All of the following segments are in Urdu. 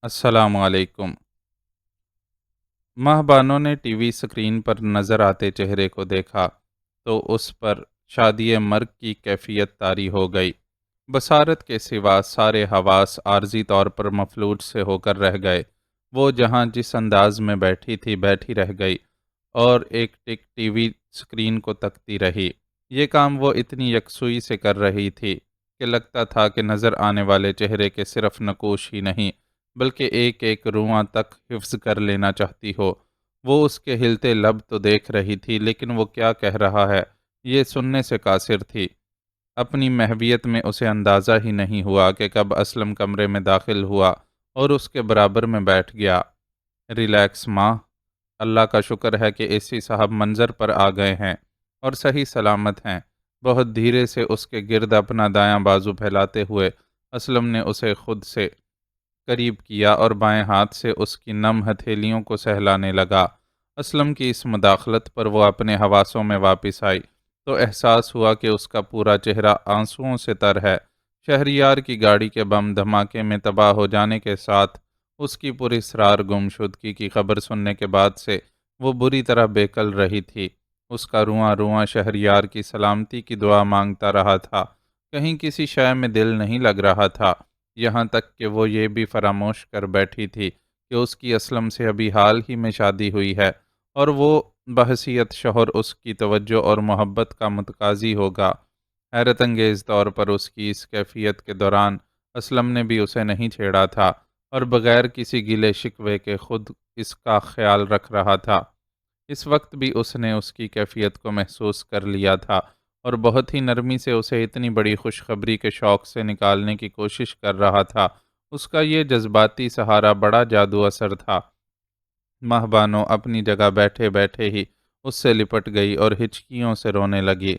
السلام علیکم۔ ماہ بانو نے ٹی وی اسکرین پر نظر آتے چہرے کو دیکھا تو اس پر شادی مرگ کی کیفیت طاری ہو گئی۔ بصارت کے سوا سارے حواس عارضی طور پر مفلوج سے ہو کر رہ گئے۔ وہ جہاں جس انداز میں بیٹھی تھی بیٹھی رہ گئی اور ایک ٹک ٹی وی اسکرین کو تکتی رہی۔ یہ کام وہ اتنی یکسوئی سے کر رہی تھی کہ لگتا تھا کہ نظر آنے والے چہرے کے صرف نقوش ہی نہیں بلکہ ایک ایک رواں تک حفظ کر لینا چاہتی ہو۔ وہ اس کے ہلتے لب تو دیکھ رہی تھی لیکن وہ کیا کہہ رہا ہے یہ سننے سے قاصر تھی۔ اپنی محویت میں اسے اندازہ ہی نہیں ہوا کہ کب اسلم کمرے میں داخل ہوا اور اس کے برابر میں بیٹھ گیا۔ ریلیکس ماں، اللہ کا شکر ہے کہ اے سی صاحب منظر پر آ گئے ہیں اور صحیح سلامت ہیں۔ بہت دھیرے سے اس کے گرد اپنا دایاں بازو پھیلاتے ہوئے اسلم نے اسے خود سے قریب کیا اور بائیں ہاتھ سے اس کی نم ہتھیلیوں کو سہلانے لگا۔ اسلم کی اس مداخلت پر وہ اپنے حواسوں میں واپس آئی تو احساس ہوا کہ اس کا پورا چہرہ آنسوؤں سے تر ہے۔ شہریار کی گاڑی کے بم دھماکے میں تباہ ہو جانے کے ساتھ اس کی پراسرار گمشدگی کی خبر سننے کے بعد سے وہ بری طرح بےکل رہی تھی۔ اس کا رواں رواں شہریار کی سلامتی کی دعا مانگتا رہا تھا۔ کہیں کسی شے میں دل نہیں لگ رہا تھا، یہاں تک کہ وہ یہ بھی فراموش کر بیٹھی تھی کہ اس کی اسلم سے ابھی حال ہی میں شادی ہوئی ہے اور وہ بحیثیت شوہر اس کی توجہ اور محبت کا متقاضی ہوگا۔ حیرت انگیز طور پر اس کی اس کیفیت کے دوران اسلم نے بھی اسے نہیں چھیڑا تھا اور بغیر کسی گلے شکوے کے خود اس کا خیال رکھ رہا تھا۔ اس وقت بھی اس نے اس کی کیفیت کو محسوس کر لیا تھا اور بہت ہی نرمی سے اسے اتنی بڑی خوشخبری کے شوق سے نکالنے کی کوشش کر رہا تھا۔ اس کا یہ جذباتی سہارا بڑا جادو اثر تھا۔ ماہ بانو اپنی جگہ بیٹھے بیٹھے ہی اس سے لپٹ گئی اور ہچکیوں سے رونے لگی۔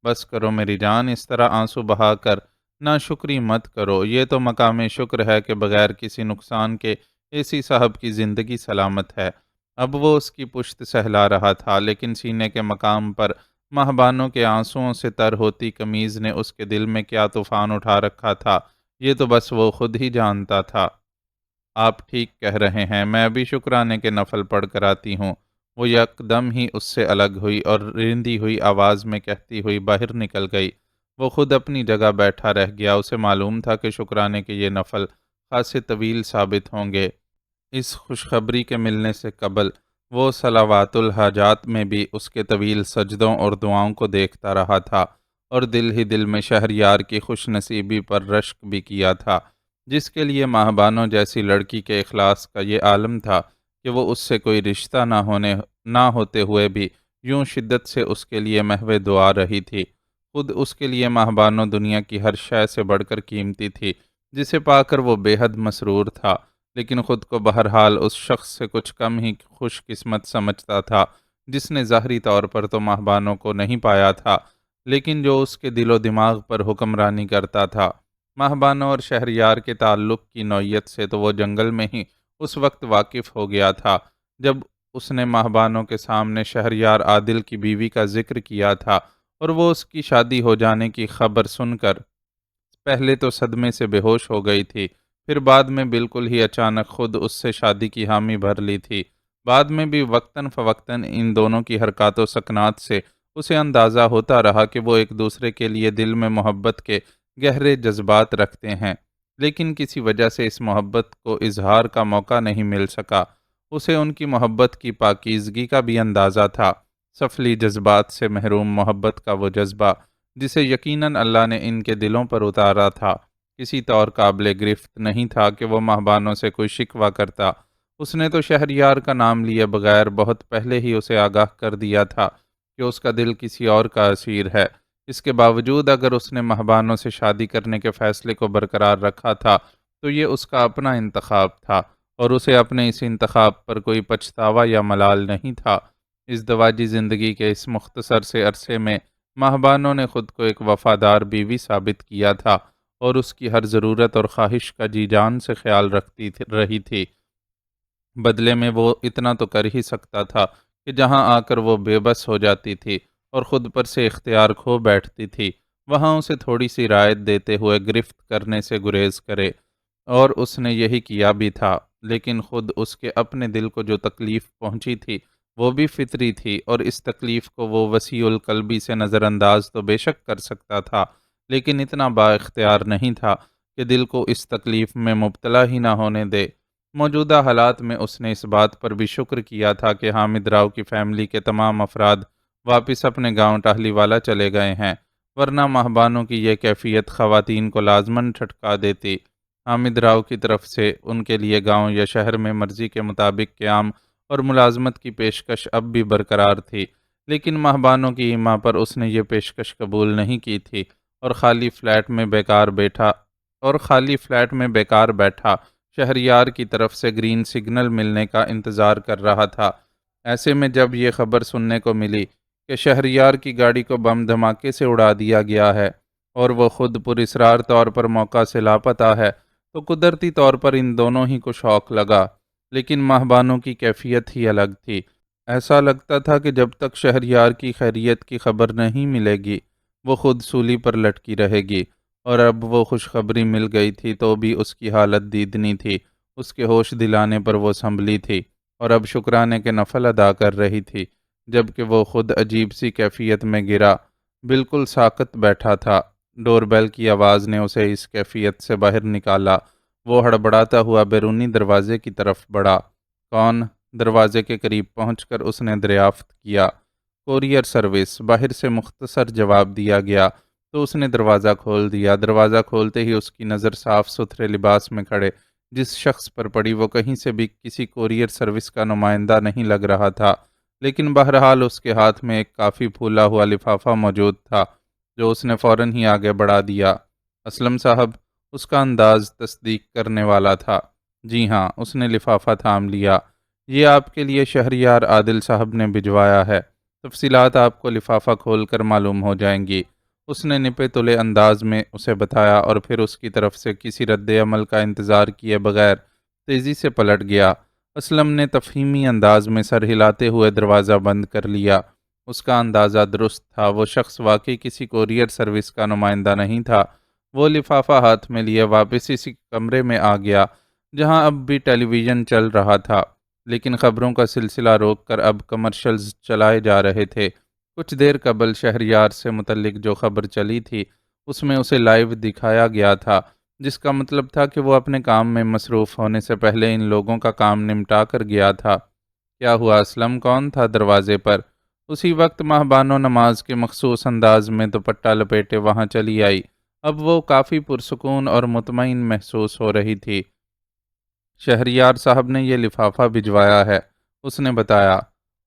بس کرو میری جان، اس طرح آنسو بہا کر ناشکری مت کرو۔ یہ تو مقام شکر ہے کہ بغیر کسی نقصان کے اے سی صاحب کی زندگی سلامت ہے۔ اب وہ اس کی پشت سہلا رہا تھا لیکن سینے کے مقام پر ماہ بانو کے آنسوؤں سے تر ہوتی قمیض نے اس کے دل میں کیا طوفان اٹھا رکھا تھا یہ تو بس وہ خود ہی جانتا تھا۔ آپ ٹھیک کہہ رہے ہیں، میں ابھی شکرانے کے نفل پڑھ کر آتی ہوں۔ وہ یکدم ہی اس سے الگ ہوئی اور رندی ہوئی آواز میں کہتی ہوئی باہر نکل گئی۔ وہ خود اپنی جگہ بیٹھا رہ گیا۔ اسے معلوم تھا کہ شکرانے کے یہ نفل خاصے طویل ثابت ہوں گے۔ اس خوشخبری کے ملنے سے قبل وہ صلوات الحاجات میں بھی اس کے طویل سجدوں اور دعاؤں کو دیکھتا رہا تھا اور دل ہی دل میں شہریار کی خوش نصیبی پر رشک بھی کیا تھا، جس کے لیے ماہ بانو جیسی لڑکی کے اخلاص کا یہ عالم تھا کہ وہ اس سے کوئی رشتہ نہ ہوتے ہوئے بھی یوں شدت سے اس کے لیے محو دعا رہی تھی۔ خود اس کے لیے ماہ بانو دنیا کی ہر شے سے بڑھ کر قیمتی تھی، جسے پا کر وہ بے حد مسرور تھا، لیکن خود کو بہرحال اس شخص سے کچھ کم ہی خوش قسمت سمجھتا تھا جس نے ظاہری طور پر تو ماہ بانو کو نہیں پایا تھا لیکن جو اس کے دل و دماغ پر حکمرانی کرتا تھا۔ ماہ بانو اور شہریار کے تعلق کی نوعیت سے تو وہ جنگل میں ہی اس وقت واقف ہو گیا تھا جب اس نے ماہ بانو کے سامنے شہریار عادل کی بیوی کا ذکر کیا تھا اور وہ اس کی شادی ہو جانے کی خبر سن کر پہلے تو صدمے سے بے ہوش ہو گئی تھی، پھر بعد میں بالکل ہی اچانک خود اس سے شادی کی حامی بھر لی تھی۔ بعد میں بھی وقتاً فوقتاً ان دونوں کی حرکات و سکنات سے اسے اندازہ ہوتا رہا کہ وہ ایک دوسرے کے لیے دل میں محبت کے گہرے جذبات رکھتے ہیں، لیکن کسی وجہ سے اس محبت کو اظہار کا موقع نہیں مل سکا۔ اسے ان کی محبت کی پاکیزگی کا بھی اندازہ تھا، سفلی جذبات سے محروم محبت کا وہ جذبہ جسے یقیناً اللہ نے ان کے دلوں پر اتارا تھا کسی طور قابل گرفت نہیں تھا کہ وہ ماہ بانو سے کوئی شکوہ کرتا۔ اس نے تو شہریار کا نام لیے بغیر بہت پہلے ہی اسے آگاہ کر دیا تھا کہ اس کا دل کسی اور کا اسیر ہے۔ اس کے باوجود اگر اس نے ماہ بانو سے شادی کرنے کے فیصلے کو برقرار رکھا تھا تو یہ اس کا اپنا انتخاب تھا اور اسے اپنے اس انتخاب پر کوئی پچھتاوا یا ملال نہیں تھا۔ ازدواجی زندگی کے اس مختصر سے عرصے میں ماہ بانو نے خود کو ایک وفادار بیوی ثابت کیا تھا اور اس کی ہر ضرورت اور خواہش کا جی جان سے خیال رہی تھی۔ بدلے میں وہ اتنا تو کر ہی سکتا تھا کہ جہاں آ کر وہ بے بس ہو جاتی تھی اور خود پر سے اختیار کھو بیٹھتی تھی، وہاں اسے تھوڑی سی رعایت دیتے ہوئے گرفت کرنے سے گریز کرے۔ اور اس نے یہی کیا بھی تھا، لیکن خود اس کے اپنے دل کو جو تکلیف پہنچی تھی وہ بھی فطری تھی، اور اس تکلیف کو وہ وسیع القلبی سے نظر انداز تو بے شک کر سکتا تھا، لیکن اتنا با اختیار نہیں تھا کہ دل کو اس تکلیف میں مبتلا ہی نہ ہونے دے۔ موجودہ حالات میں اس نے اس بات پر بھی شکر کیا تھا کہ حامد راؤ کی فیملی کے تمام افراد واپس اپنے گاؤں ٹاہلی والا چلے گئے ہیں، ورنہ ماہبانوں کی یہ کیفیت خواتین کو لازماً ٹھٹکا دیتی۔ حامد راؤ کی طرف سے ان کے لیے گاؤں یا شہر میں مرضی کے مطابق قیام اور ملازمت کی پیشکش اب بھی برقرار تھی، لیکن ماہبانوں کی ایما پر اس نے یہ پیشکش قبول نہیں کی تھی، اور خالی فلیٹ میں بیکار بیٹھا شہریار کی طرف سے گرین سگنل ملنے کا انتظار کر رہا تھا۔ ایسے میں جب یہ خبر سننے کو ملی کہ شہریار کی گاڑی کو بم دھماکے سے اڑا دیا گیا ہے اور وہ خود پراسرار طور پر موقع سے لاپتہ ہے، تو قدرتی طور پر ان دونوں ہی کو شوق لگا، لیکن ماہبانوں کی کیفیت ہی الگ تھی۔ ایسا لگتا تھا کہ جب تک شہریار کی خیریت کی خبر نہیں ملے گی وہ خود سولی پر لٹکی رہے گی، اور اب وہ خوشخبری مل گئی تھی تو بھی اس کی حالت دیدنی تھی۔ اس کے ہوش دلانے پر وہ سنبھلی تھی اور اب شکرانے کے نفل ادا کر رہی تھی، جبکہ وہ خود عجیب سی کیفیت میں گرا بالکل ساکت بیٹھا تھا۔ ڈور بیل کی آواز نے اسے اس کیفیت سے باہر نکالا۔ وہ ہڑبڑاتا ہوا بیرونی دروازے کی طرف بڑھا۔ کون؟ دروازے کے قریب پہنچ کر اس نے دریافت کیا۔ کوریئر سروس، باہر سے مختصر جواب دیا گیا تو اس نے دروازہ کھول دیا۔ دروازہ کھولتے ہی اس کی نظر صاف ستھرے لباس میں کھڑے جس شخص پر پڑی وہ کہیں سے بھی کسی کوریئر سروس کا نمائندہ نہیں لگ رہا تھا، لیکن بہرحال اس کے ہاتھ میں ایک کافی پھولا ہوا لفافہ موجود تھا جو اس نے فوراً ہی آگے بڑھا دیا۔ اسلم صاحب، اس کا انداز تصدیق کرنے والا تھا۔ جی ہاں، اس نے لفافہ تھام لیا۔ یہ آپ کے لیے شہریار عادل صاحب نے بھجوایا ہے، تفصیلات آپ کو لفافہ کھول کر معلوم ہو جائیں گی۔ اس نے نپے تلے انداز میں اسے بتایا اور پھر اس کی طرف سے کسی رد عمل کا انتظار کیے بغیر تیزی سے پلٹ گیا۔ اسلم نے تفہیمی انداز میں سر ہلاتے ہوئے دروازہ بند کر لیا۔ اس کا اندازہ درست تھا، وہ شخص واقعی کسی کوریئر سروس کا نمائندہ نہیں تھا۔ وہ لفافہ ہاتھ میں لیے واپس اسی کمرے میں آ گیا جہاں اب بھی ٹیلی ویژن چل رہا تھا، لیکن خبروں کا سلسلہ روک کر اب کمرشلز چلائے جا رہے تھے۔ کچھ دیر قبل شہریار سے متعلق جو خبر چلی تھی اس میں اسے لائیو دکھایا گیا تھا، جس کا مطلب تھا کہ وہ اپنے کام میں مصروف ہونے سے پہلے ان لوگوں کا کام نمٹا کر گیا تھا۔ کیا ہوا اسلم؟ کون تھا دروازے پر؟ اسی وقت ماہبانو نماز کے مخصوص انداز میں دوپٹہ لپیٹے وہاں چلی آئی۔ اب وہ کافی پرسکون اور مطمئن محسوس ہو رہی تھی۔ شہریار صاحب نے یہ لفافہ بھجوایا ہے، اس نے بتایا۔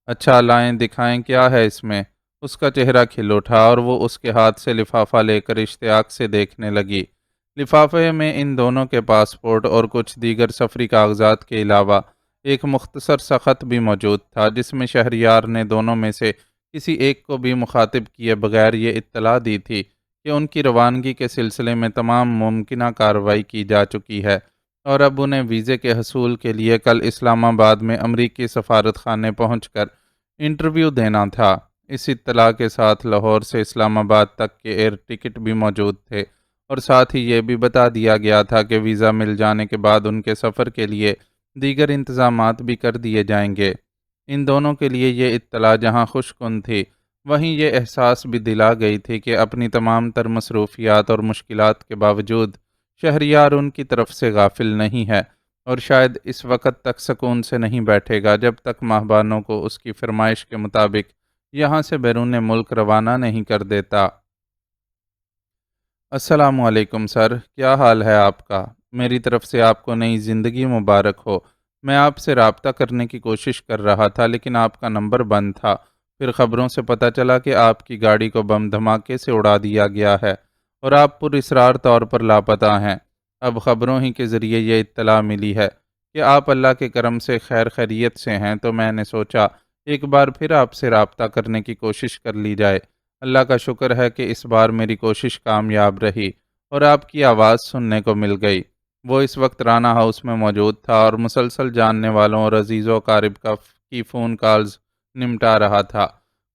اچھا، لائیں دکھائیں، کیا ہے اس میں؟ اس کا چہرہ کھل اٹھا اور وہ اس کے ہاتھ سے لفافہ لے کر اشتیاق سے دیکھنے لگی۔ لفافے میں ان دونوں کے پاسپورٹ اور کچھ دیگر سفری کاغذات کے علاوہ ایک مختصر سا خط بھی موجود تھا جس میں شہریار نے دونوں میں سے کسی ایک کو بھی مخاطب کیے بغیر یہ اطلاع دی تھی کہ ان کی روانگی کے سلسلے میں تمام ممکنہ کارروائی کی جا چکی ہے اور اب انہیں ویزے کے حصول کے لیے کل اسلام آباد میں امریکی سفارت خانے پہنچ کر انٹرویو دینا تھا۔ اس اطلاع کے ساتھ لاہور سے اسلام آباد تک کے ایئر ٹکٹ بھی موجود تھے، اور ساتھ ہی یہ بھی بتا دیا گیا تھا کہ ویزا مل جانے کے بعد ان کے سفر کے لیے دیگر انتظامات بھی کر دیے جائیں گے۔ ان دونوں کے لیے یہ اطلاع جہاں خوش کن تھی، وہیں یہ احساس بھی دلا گئی تھی کہ اپنی تمام تر مصروفیات اور مشکلات کے باوجود شہریار ان کی طرف سے غافل نہیں ہے، اور شاید اس وقت تک سکون سے نہیں بیٹھے گا جب تک ماہبانوں کو اس کی فرمائش کے مطابق یہاں سے بیرون ملک روانہ نہیں کر دیتا۔ السلام علیکم سر، کیا حال ہے آپ کا؟ میری طرف سے آپ کو نئی زندگی مبارک ہو۔ میں آپ سے رابطہ کرنے کی کوشش کر رہا تھا لیکن آپ کا نمبر بند تھا، پھر خبروں سے پتہ چلا کہ آپ کی گاڑی کو بم دھماکے سے اڑا دیا گیا ہے اور آپ پراسرار طور پر لاپتہ ہیں۔ اب خبروں ہی کے ذریعے یہ اطلاع ملی ہے کہ آپ اللہ کے کرم سے خیر خیریت سے ہیں، تو میں نے سوچا ایک بار پھر آپ سے رابطہ کرنے کی کوشش کر لی جائے۔ اللہ کا شکر ہے کہ اس بار میری کوشش کامیاب رہی اور آپ کی آواز سننے کو مل گئی۔ وہ اس وقت رانا ہاؤس میں موجود تھا اور مسلسل جاننے والوں اور عزیز و اقارب کی فون کالز نمٹا رہا تھا۔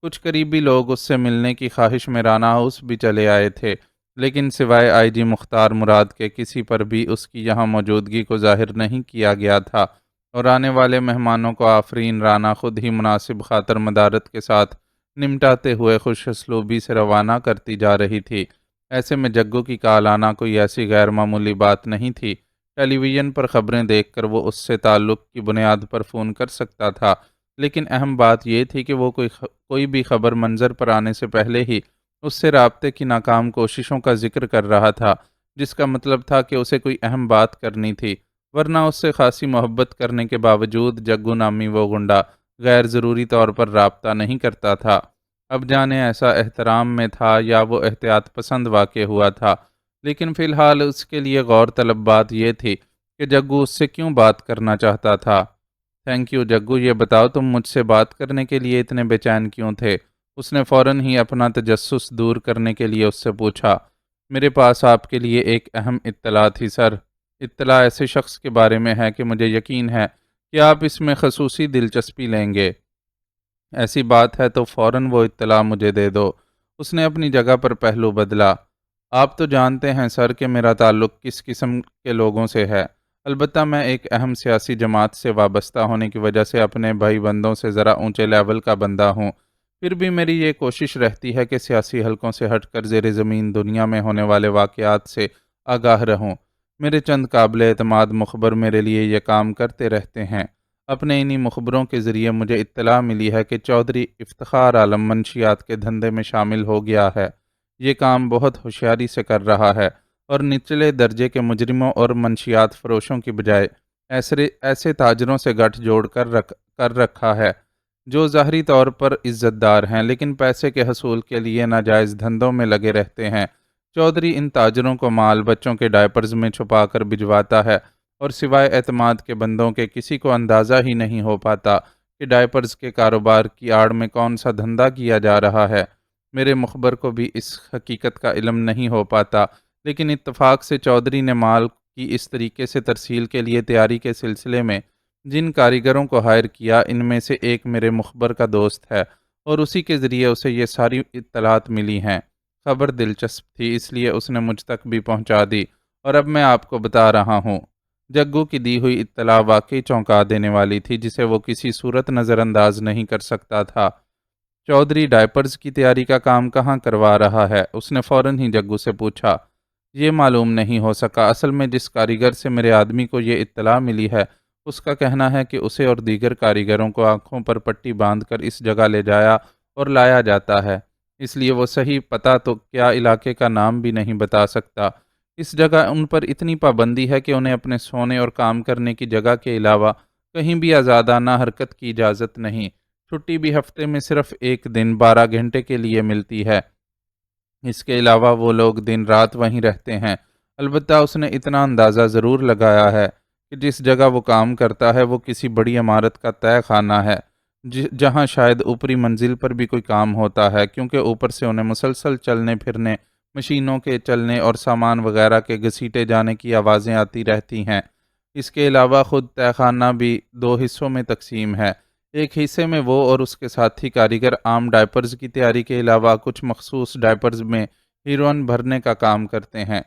کچھ قریبی لوگ اس سے ملنے کی خواہش میں رانا ہاؤس بھی چلے آئے تھے، لیکن سوائے آئی جی مختار مراد کے کسی پر بھی اس کی یہاں موجودگی کو ظاہر نہیں کیا گیا تھا، اور آنے والے مہمانوں کو آفرین رانا خود ہی مناسب خاطر مدارت کے ساتھ نمٹاتے ہوئے خوش اسلوبی سے روانہ کرتی جا رہی تھی۔ ایسے میں جگو کی کال آنا کوئی ایسی غیر معمولی بات نہیں تھی۔ ٹیلی ویژن پر خبریں دیکھ کر وہ اس سے تعلق کی بنیاد پر فون کر سکتا تھا، لیکن اہم بات یہ تھی کہ وہ کوئی بھی خبر منظر پر آنے سے پہلے ہی اس سے رابطے کی ناکام کوششوں کا ذکر کر رہا تھا، جس کا مطلب تھا کہ اسے کوئی اہم بات کرنی تھی، ورنہ اس سے خاصی محبت کرنے کے باوجود جگو نامی وہ گنڈا غیر ضروری طور پر رابطہ نہیں کرتا تھا۔ اب جانے ایسا احترام میں تھا یا وہ احتیاط پسند واقع ہوا تھا، لیکن فی الحال اس کے لیے غور طلب بات یہ تھی کہ جگو اس سے کیوں بات کرنا چاہتا تھا۔ تھینک یو جگو، یہ بتاؤ تم مجھ سے بات کرنے کے لیے اتنے بے چین کیوں تھے؟ اس نے فوراً ہی اپنا تجسس دور کرنے کے لیے اس سے پوچھا۔ میرے پاس آپ کے لیے ایک اہم اطلاع تھی سر۔ اطلاع ایسے شخص کے بارے میں ہے کہ مجھے یقین ہے کہ آپ اس میں خصوصی دلچسپی لیں گے۔ ایسی بات ہے تو فوراً وہ اطلاع مجھے دے دو۔ اس نے اپنی جگہ پر پہلو بدلا۔ آپ تو جانتے ہیں سر کہ میرا تعلق کس قسم کے لوگوں سے ہے۔ البتہ میں ایک اہم سیاسی جماعت سے وابستہ ہونے کی وجہ سے اپنے بھائی بندوں سے ذرا اونچے لیول کا بندہ ہوں۔ پھر بھی میری یہ کوشش رہتی ہے کہ سیاسی حلقوں سے ہٹ کر زیر زمین دنیا میں ہونے والے واقعات سے آگاہ رہوں۔ میرے چند قابل اعتماد مخبر میرے لیے یہ کام کرتے رہتے ہیں۔ اپنے انہی مخبروں کے ذریعے مجھے اطلاع ملی ہے کہ چودھری افتخار عالم منشیات کے دھندے میں شامل ہو گیا ہے۔ یہ کام بہت ہوشیاری سے کر رہا ہے اور نچلے درجے کے مجرموں اور منشیات فروشوں کی بجائے ایسے تاجروں سے گٹھ جوڑ کر رکھا ہے جو ظاہری طور پر عزت دار ہیں لیکن پیسے کے حصول کے لیے ناجائز دھندوں میں لگے رہتے ہیں۔ چودھری ان تاجروں کو مال بچوں کے ڈائپرز میں چھپا کر بھجواتا ہے، اور سوائے اعتماد کے بندوں کے کسی کو اندازہ ہی نہیں ہو پاتا کہ ڈائپرز کے کاروبار کی آڑ میں کون سا دھندا کیا جا رہا ہے۔ میرے مخبر کو بھی اس حقیقت کا علم نہیں ہو پاتا، لیکن اتفاق سے چودھری نے مال کی اس طریقے سے ترسیل کے لیے تیاری کے سلسلے میں جن کاریگروں کو ہائر کیا، ان میں سے ایک میرے مخبر کا دوست ہے، اور اسی کے ذریعے اسے یہ ساری اطلاعات ملی ہیں۔ خبر دلچسپ تھی، اس لیے اس نے مجھ تک بھی پہنچا دی، اور اب میں آپ کو بتا رہا ہوں۔ جگو کی دی ہوئی اطلاع واقعی چونکا دینے والی تھی، جسے وہ کسی صورت نظر انداز نہیں کر سکتا تھا۔ چودھری ڈائپرز کی تیاری کا کام کہاں کروا رہا ہے؟ اس نے فوراً ہی جگو سے پوچھا۔ یہ معلوم نہیں ہو سکا۔ اصل میں جس کاریگر سے میرے آدمی کو یہ اطلاع ملی ہے، اس کا کہنا ہے کہ اسے اور دیگر کاریگروں کو آنکھوں پر پٹی باندھ کر اس جگہ لے جایا اور لایا جاتا ہے، اس لیے وہ صحیح پتہ تو کیا علاقے کا نام بھی نہیں بتا سکتا۔ اس جگہ ان پر اتنی پابندی ہے کہ انہیں اپنے سونے اور کام کرنے کی جگہ کے علاوہ کہیں بھی آزادانہ حرکت کی اجازت نہیں۔ چھٹی بھی ہفتے میں صرف ایک دن 12 گھنٹے کے لیے ملتی ہے۔ اس کے علاوہ وہ لوگ دن رات وہیں رہتے ہیں۔ البتہ اس نے اتنا اندازہ ضرور لگایا ہے کہ جس جگہ وہ کام کرتا ہے وہ کسی بڑی عمارت کا تہہ خانہ ہے، جہاں شاید اوپری منزل پر بھی کوئی کام ہوتا ہے، کیونکہ اوپر سے انہیں مسلسل چلنے پھرنے، مشینوں کے چلنے اور سامان وغیرہ کے گھسیٹے جانے کی آوازیں آتی رہتی ہیں۔ اس کے علاوہ خود تہہ خانہ بھی 2 حصوں میں تقسیم ہے۔ ایک حصے میں وہ اور اس کے ساتھی کاریگر عام ڈائپرز کی تیاری کے علاوہ کچھ مخصوص ڈائپرز میں ہیروئن بھرنے کا کام کرتے ہیں۔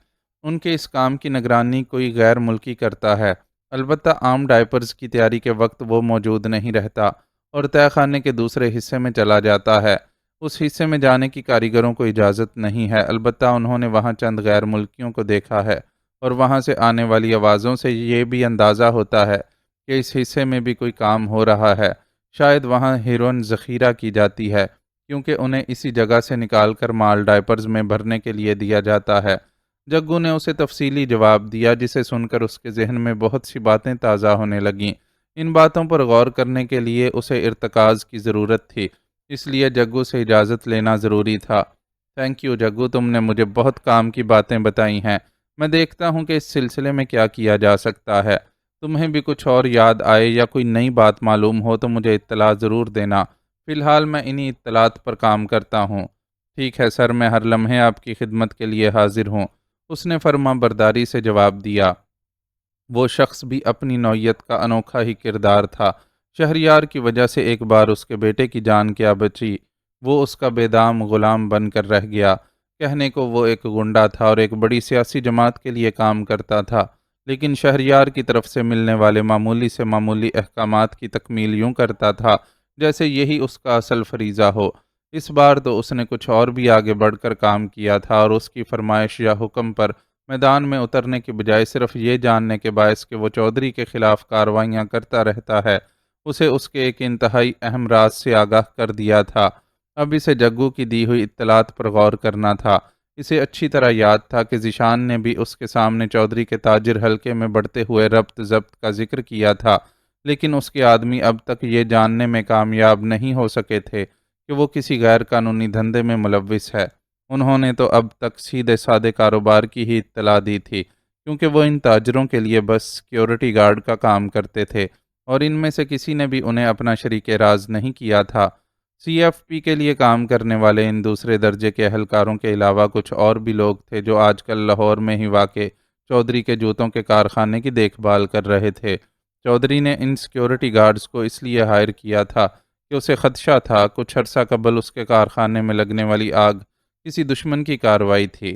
ان کے اس کام کی نگرانی کوئی غیر ملکی کرتا ہے۔ البتہ عام ڈائپرز کی تیاری کے وقت وہ موجود نہیں رہتا اور تہہ خانے کے دوسرے حصے میں چلا جاتا ہے۔ اس حصے میں جانے کی کاریگروں کو اجازت نہیں ہے، البتہ انہوں نے وہاں چند غیر ملکیوں کو دیکھا ہے، اور وہاں سے آنے والی آوازوں سے یہ بھی اندازہ ہوتا ہے کہ اس حصے میں بھی کوئی کام ہو رہا ہے۔ شاید وہاں ہیروئن ذخیرہ کی جاتی ہے، کیونکہ انہیں اسی جگہ سے نکال کر مال ڈائپرز میں بھرنے کے لیے دیا جاتا ہے۔ جگو نے اسے تفصیلی جواب دیا، جسے سن کر اس کے ذہن میں بہت سی باتیں تازہ ہونے لگیں۔ ان باتوں پر غور کرنے کے لیے اسے ارتکاز کی ضرورت تھی، اس لیے جگو سے اجازت لینا ضروری تھا۔ تھینک یو جگو، تم نے مجھے بہت کام کی باتیں بتائی ہیں۔ میں دیکھتا ہوں کہ اس سلسلے میں کیا کیا جا سکتا ہے۔ تمہیں بھی کچھ اور یاد آئے یا کوئی نئی بات معلوم ہو تو مجھے اطلاع ضرور دینا۔ فی الحال میں انہی اطلاعات پر کام کرتا ہوں۔ ٹھیک ہے سر، میں ہر لمحے آپ کی خدمت کے لیے حاضر ہوں، اس نے فرما برداری سے جواب دیا۔ وہ شخص بھی اپنی نوعیت کا انوکھا ہی کردار تھا۔ شہریار کی وجہ سے ایک بار اس کے بیٹے کی جان کیا بچی، وہ اس کا بے دام غلام بن کر رہ گیا، کہنے کو وہ ایک گنڈا تھا اور ایک بڑی سیاسی جماعت کے لیے کام کرتا تھا، لیکن شہریار کی طرف سے ملنے والے معمولی سے معمولی احکامات کی تکمیل یوں کرتا تھا جیسے یہی اس کا اصل فریضہ ہو۔ اس بار تو اس نے کچھ اور بھی آگے بڑھ کر کام کیا تھا اور اس کی فرمائش یا حکم پر میدان میں اترنے کے بجائے صرف یہ جاننے کے باعث کہ وہ چودھری کے خلاف کارروائیاں کرتا رہتا ہے، اسے اس کے ایک انتہائی اہم راز سے آگاہ کر دیا تھا۔ اب اسے جگو کی دی ہوئی اطلاعات پر غور کرنا تھا۔ اسے اچھی طرح یاد تھا کہ ذیشان نے بھی اس کے سامنے چودھری کے تاجر حلقے میں بڑھتے ہوئے ربط ضبط کا ذکر کیا تھا، لیکن اس کے آدمی اب تک یہ جاننے میں کامیاب نہیں ہو سکے تھے کہ وہ کسی غیر قانونی دھندے میں ملوث ہے۔ انہوں نے تو اب تک سیدھے سادے کاروبار کی ہی اطلاع دی تھی، کیونکہ وہ ان تاجروں کے لیے بس سیکیورٹی گارڈ کا کام کرتے تھے اور ان میں سے کسی نے بھی انہیں اپنا شریک راز نہیں کیا تھا۔ سی ایف پی کے لیے کام کرنے والے ان دوسرے درجے کے اہلکاروں کے علاوہ کچھ اور بھی لوگ تھے جو آج کل لاہور میں ہی واقع چودھری کے جوتوں کے کارخانے کی دیکھ بھال کر رہے تھے۔ چودھری نے ان سیکیورٹی گارڈز کو اس لیے ہائر کیا تھا کہ اسے خدشہ تھا کچھ عرصہ قبل اس کے کارخانے میں لگنے والی آگ کسی دشمن کی کارروائی تھی۔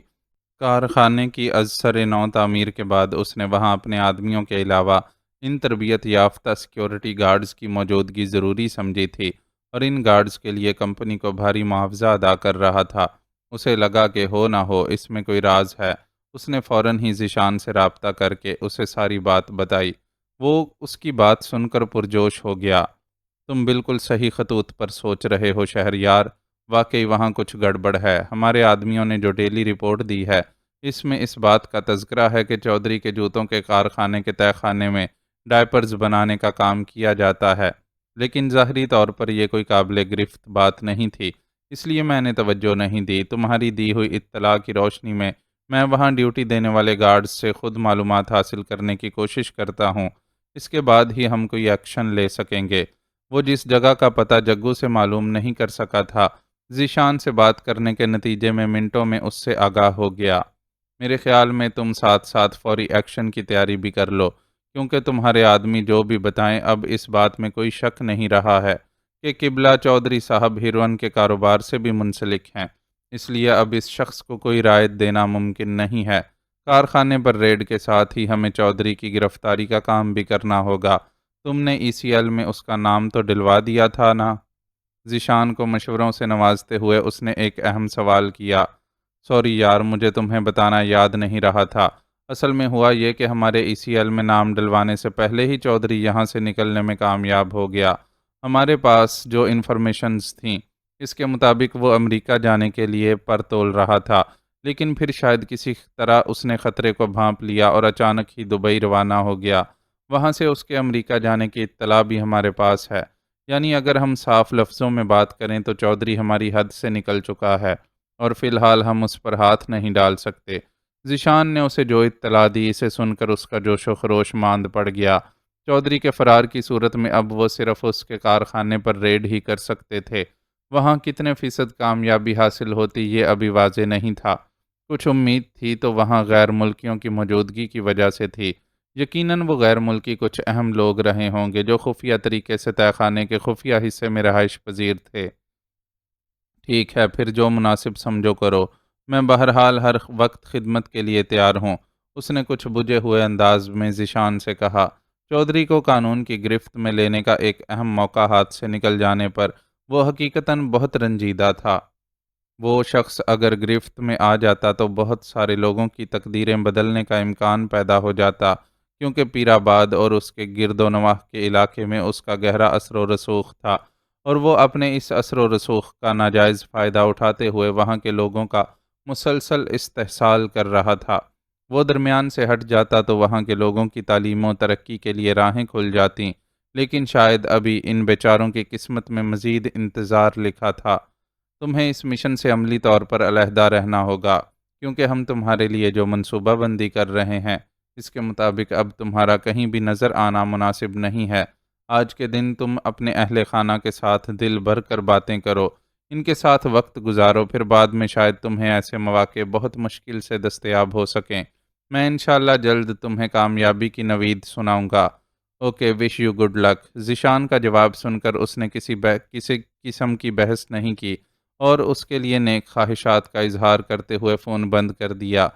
کارخانے کی از سر نو تعمیر کے بعد اس نے وہاں اپنے آدمیوں کے علاوہ ان تربیت یافتہ سیکیورٹی گارڈز کی موجودگی ضروری سمجھی تھی اور ان گارڈز کے لیے کمپنی کو بھاری معاوضہ ادا کر رہا تھا۔ اسے لگا کہ ہو نہ ہو اس میں کوئی راز ہے۔ اس نے فوراً ہی ذیشان سے رابطہ کر کے اسے ساری بات بتائی۔ وہ اس کی بات سن کر پرجوش ہو گیا۔ تم بالکل صحیح خطوط پر سوچ رہے ہو شہریار، واقعی وہاں کچھ گڑبڑ ہے۔ ہمارے آدمیوں نے جو ڈیلی رپورٹ دی ہے اس میں اس بات کا تذکرہ ہے کہ چودھری کے جوتوں کے کارخانے کے تہہ خانے میں ڈائپرز بنانے کا کام کیا جاتا ہے، لیکن ظاہری طور پر یہ کوئی قابل گرفت بات نہیں تھی، اس لیے میں نے توجہ نہیں دی۔ تمہاری دی ہوئی اطلاع کی روشنی میں وہاں ڈیوٹی دینے والے گارڈز سے خود معلومات حاصل کرنے کی کوشش کرتا ہوں، اس کے بعد ہی ہم کوئی ایکشن لے سکیں گے۔ وہ جس جگہ کا پتہ جگو سے معلوم نہیں کر سکا تھا، ذیشان سے بات کرنے کے نتیجے میں منٹوں میں اس سے آگاہ ہو گیا۔ میرے خیال میں تم ساتھ ساتھ فوری ایکشن کی تیاری بھی کر لو، کیونکہ تمہارے آدمی جو بھی بتائیں اب اس بات میں کوئی شک نہیں رہا ہے کہ قبلہ چودھری صاحب ہیروئن کے کاروبار سے بھی منسلک ہیں، اس لیے اب اس شخص کو کوئی رعایت دینا ممکن نہیں ہے۔ کارخانے پر ریڈ کے ساتھ ہی ہمیں چودھری کی گرفتاری کا کام بھی کرنا ہوگا۔ تم نے ای سی ایل میں اس کا نام تو ڈلوا دیا تھا نا؟ ذیشان کو مشوروں سے نوازتے ہوئے اس نے ایک اہم سوال کیا۔ سوری یار، مجھے تمہیں بتانا یاد نہیں رہا تھا۔ اصل میں ہوا یہ کہ ہمارے ای سی ایل میں نام ڈلوانے سے پہلے ہی چودھری یہاں سے نکلنے میں کامیاب ہو گیا۔ ہمارے پاس جو انفارمیشنز تھیں اس کے مطابق وہ امریکہ جانے کے لیے پر تول رہا تھا، لیکن پھر شاید کسی طرح اس نے خطرے کو بھانپ لیا اور اچانک ہی دبئی روانہ ہو گیا۔ وہاں سے اس کے امریکہ جانے کی اطلاع بھی ہمارے پاس ہے۔ یعنی اگر ہم صاف لفظوں میں بات کریں تو چودھری ہماری حد سے نکل چکا ہے اور فی الحال ہم اس پر ہاتھ نہیں ڈال سکتے۔ ذیشان نے اسے جو اطلاع دی اسے سن کر اس کا جوش و خروش ماند پڑ گیا۔ چودھری کے فرار کی صورت میں اب وہ صرف اس کے کارخانے پر ریڈ ہی کر سکتے تھے۔ وہاں کتنے فیصد کامیابی حاصل ہوتی یہ ابھی واضح نہیں تھا۔ کچھ امید تھی تو وہاں غیر ملکیوں کی موجودگی کی وجہ سے تھی۔ یقیناً وہ غیر ملکی کچھ اہم لوگ رہے ہوں گے جو خفیہ طریقے سے تہہ خانے کے خفیہ حصے میں رہائش پذیر تھے۔ ٹھیک ہے، پھر جو مناسب سمجھو کرو، میں بہرحال ہر وقت خدمت کے لیے تیار ہوں۔ اس نے کچھ بجھے ہوئے انداز میں ذیشان سے کہا۔ چودھری کو قانون کی گرفت میں لینے کا ایک اہم موقع ہاتھ سے نکل جانے پر وہ حقیقتاً بہت رنجیدہ تھا۔ وہ شخص اگر گرفت میں آ جاتا تو بہت سارے لوگوں کی تقدیریں بدلنے کا امکان پیدا ہو جاتا، کیونکہ پیر آباد اور اس کے گرد و نواح کے علاقے میں اس کا گہرا اثر و رسوخ تھا، اور وہ اپنے اس اثر و رسوخ کا ناجائز فائدہ اٹھاتے ہوئے وہاں کے لوگوں کا مسلسل استحصال کر رہا تھا۔ وہ درمیان سے ہٹ جاتا تو وہاں کے لوگوں کی تعلیم و ترقی کے لیے راہیں کھل جاتیں، لیکن شاید ابھی ان بیچاروں کی قسمت میں مزید انتظار لکھا تھا۔ تمہیں اس مشن سے عملی طور پر علیحدہ رہنا ہوگا، کیونکہ ہم تمہارے لیے جو منصوبہ بندی کر رہے ہیں اس کے مطابق اب تمہارا کہیں بھی نظر آنا مناسب نہیں ہے۔ آج کے دن تم اپنے اہل خانہ کے ساتھ دل بھر کر باتیں کرو، ان کے ساتھ وقت گزارو، پھر بعد میں شاید تمہیں ایسے مواقع بہت مشکل سے دستیاب ہو سکیں۔ میں انشاءاللہ جلد تمہیں کامیابی کی نوید سناؤں گا۔ Okay, wish you good luck. Zeeshan کا جواب سن کر اس نے کسی قسم کی بحث نہیں کی اور اس کے لیے نیک خواہشات کا اظہار کرتے ہوئے فون بند کر دیا۔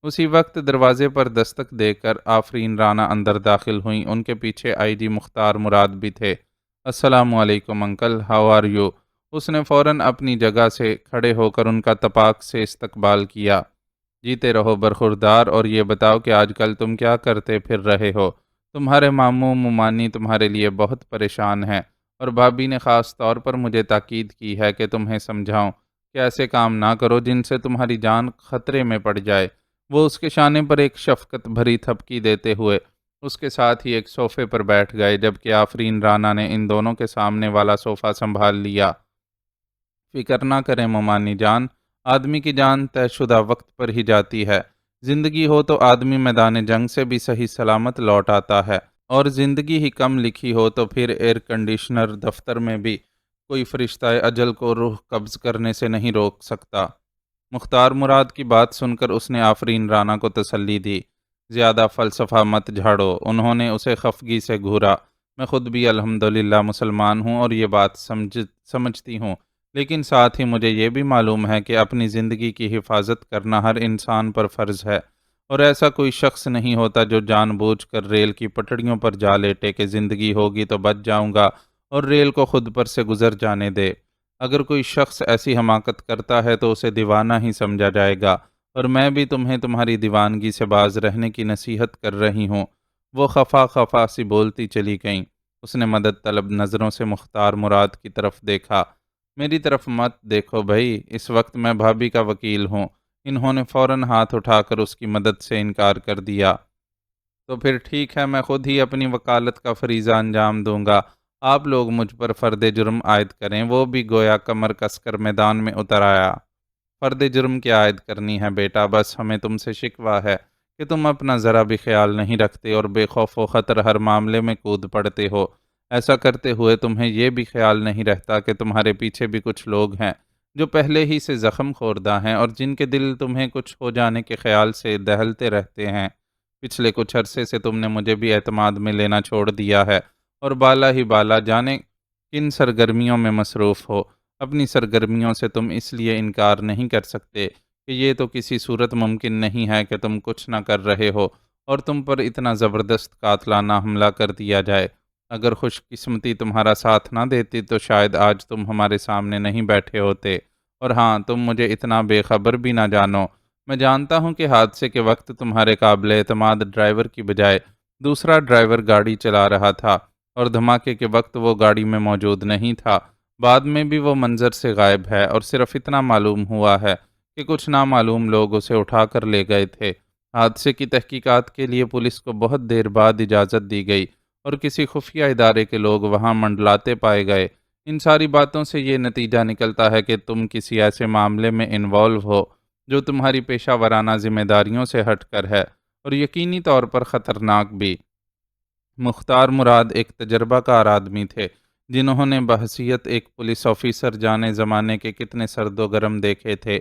اسی وقت دروازے پر دستک دے کر آفرین رانا اندر داخل ہوئیں۔ ان کے پیچھے آئی جی مختار مراد بھی تھے۔ السلام علیکم انکل، ہاؤ آر یو؟ اس نے فوراً اپنی جگہ سے کھڑے ہو کر ان کا تپاک سے استقبال کیا۔ جیتے رہو برخوردار، اور یہ بتاؤ کہ آج کل تم کیا کرتے پھر رہے ہو؟ تمہارے ماموں ممانی تمہارے لیے بہت پریشان ہیں، اور بھابی نے خاص طور پر مجھے تاکید کی ہے کہ تمہیں سمجھاؤں کہ ایسے کام نہ کرو جن سے تمہاری جان خطرے میں پڑ جائے۔ وہ اس کے شانے پر ایک شفقت بھری تھپکی دیتے ہوئے اس کے ساتھ ہی ایک صوفے پر بیٹھ گئے، جبکہ آفرین رانا نے ان دونوں کے سامنے والا صوفہ سنبھال لیا۔ فکر نہ کریں ممانی جان، آدمی کی جان طے شدہ وقت پر ہی جاتی ہے۔ زندگی ہو تو آدمی میدان جنگ سے بھی صحیح سلامت لوٹ آتا ہے، اور زندگی ہی کم لکھی ہو تو پھر ایئر کنڈیشنر دفتر میں بھی کوئی فرشتہ اجل کو روح قبض کرنے سے نہیں روک سکتا۔ مختار مراد کی بات سن کر اس نے آفرین رانا کو تسلی دی۔ زیادہ فلسفہ مت جھاڑو، انہوں نے اسے خفگی سے گھورا۔ میں خود بھی الحمدللہ مسلمان ہوں اور یہ بات سمجھتی ہوں، لیکن ساتھ ہی مجھے یہ بھی معلوم ہے کہ اپنی زندگی کی حفاظت کرنا ہر انسان پر فرض ہے، اور ایسا کوئی شخص نہیں ہوتا جو جان بوجھ کر ریل کی پٹڑیوں پر جا لیٹے کہ زندگی ہوگی تو بچ جاؤں گا اور ریل کو خود پر سے گزر جانے دے۔ اگر کوئی شخص ایسی حماقت کرتا ہے تو اسے دیوانہ ہی سمجھا جائے گا، اور میں بھی تمہیں تمہاری دیوانگی سے باز رہنے کی نصیحت کر رہی ہوں۔ وہ خفا خفا سی بولتی چلی گئیں۔ اس نے مدد طلب نظروں سے مختار مراد کی طرف دیکھا۔ میری طرف مت دیکھو بھائی، اس وقت میں بھابھی کا وکیل ہوں۔ انہوں نے فوراً ہاتھ اٹھا کر اس کی مدد سے انکار کر دیا۔ تو پھر ٹھیک ہے، میں خود ہی اپنی وکالت کا فریضہ انجام دوں گا۔ آپ لوگ مجھ پر فرد جرم عائد کریں۔ وہ بھی گویا کمر کس کر میدان میں اتر آیا۔ فرد جرم کیا عائد کرنی ہے بیٹا، بس ہمیں تم سے شکوہ ہے کہ تم اپنا ذرا بھی خیال نہیں رکھتے اور بے خوف و خطر ہر معاملے میں کود پڑتے ہو۔ ایسا کرتے ہوئے تمہیں یہ بھی خیال نہیں رہتا کہ تمہارے پیچھے بھی کچھ لوگ ہیں جو پہلے ہی سے زخم خوردہ ہیں، اور جن کے دل تمہیں کچھ ہو جانے کے خیال سے دہلتے رہتے ہیں۔ پچھلے کچھ عرصے سے تم نے مجھے بھی اعتماد میں لینا چھوڑ دیا ہے، اور بالا ہی بالا جانے کن سرگرمیوں میں مصروف ہو۔ اپنی سرگرمیوں سے تم اس لیے انکار نہیں کر سکتے کہ یہ تو کسی صورت ممکن نہیں ہے کہ تم کچھ نہ کر رہے ہو اور تم پر اتنا زبردست قاتلانہ حملہ کر دیا جائے۔ اگر خوش قسمتی تمہارا ساتھ نہ دیتی تو شاید آج تم ہمارے سامنے نہیں بیٹھے ہوتے۔ اور ہاں، تم مجھے اتنا بے خبر بھی نہ جانو۔ میں جانتا ہوں کہ حادثے کے وقت تمہارے قابل اعتماد ڈرائیور کی بجائے دوسرا ڈرائیور گاڑی چلا رہا تھا، اور دھماکے کے وقت وہ گاڑی میں موجود نہیں تھا۔ بعد میں بھی وہ منظر سے غائب ہے، اور صرف اتنا معلوم ہوا ہے کہ کچھ نامعلوم لوگ اسے اٹھا کر لے گئے تھے۔ حادثے کی تحقیقات کے لیے پولیس کو بہت دیر بعد اجازت دی گئی، اور کسی خفیہ ادارے کے لوگ وہاں منڈلاتے پائے گئے۔ ان ساری باتوں سے یہ نتیجہ نکلتا ہے کہ تم کسی ایسے معاملے میں انوالو ہو جو تمہاری پیشہ ورانہ ذمہ داریوں سے ہٹ کر ہے، اور یقینی طور پر خطرناک بھی۔ مختار مراد ایک تجربہ کار آدمی تھے، جنہوں نے بحیثیت ایک پولیس آفیسر جانے زمانے کے کتنے سرد و گرم دیکھے تھے۔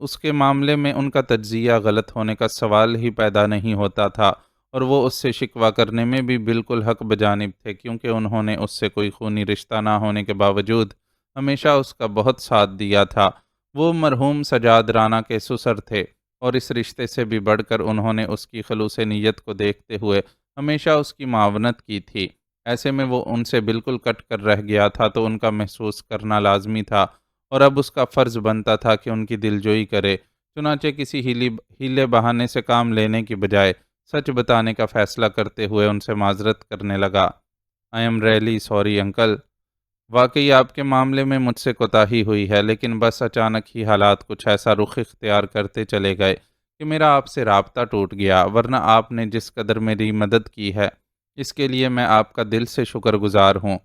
اس کے معاملے میں ان کا تجزیہ غلط ہونے کا سوال ہی پیدا نہیں ہوتا تھا، اور وہ اس سے شکوہ کرنے میں بھی بالکل حق بجانب تھے، کیونکہ انہوں نے اس سے کوئی خونی رشتہ نہ ہونے کے باوجود ہمیشہ اس کا بہت ساتھ دیا تھا۔ وہ مرحوم سجاد رانا کے سسر تھے، اور اس رشتے سے بھی بڑھ کر انہوں نے اس کی خلوص نیت کو دیکھتے ہوئے ہمیشہ اس کی معاونت کی تھی۔ ایسے میں وہ ان سے بالکل کٹ کر رہ گیا تھا تو ان کا محسوس کرنا لازمی تھا، اور اب اس کا فرض بنتا تھا کہ ان کی دلجوئی کرے۔ چنانچہ کسی ہیلے بہانے سے کام لینے کی بجائے سچ بتانے کا فیصلہ کرتے ہوئے ان سے معذرت کرنے لگا۔ I am really sorry uncle, واقعی آپ کے معاملے میں مجھ سے کوتاہی ہوئی ہے، لیکن بس اچانک ہی حالات کچھ ایسا رخ اختیار کرتے چلے گئے کہ میرا آپ سے رابطہ ٹوٹ گیا، ورنہ آپ نے جس قدر میری مدد کی ہے اس کے لیے میں آپ کا دل سے شکر گزار ہوں۔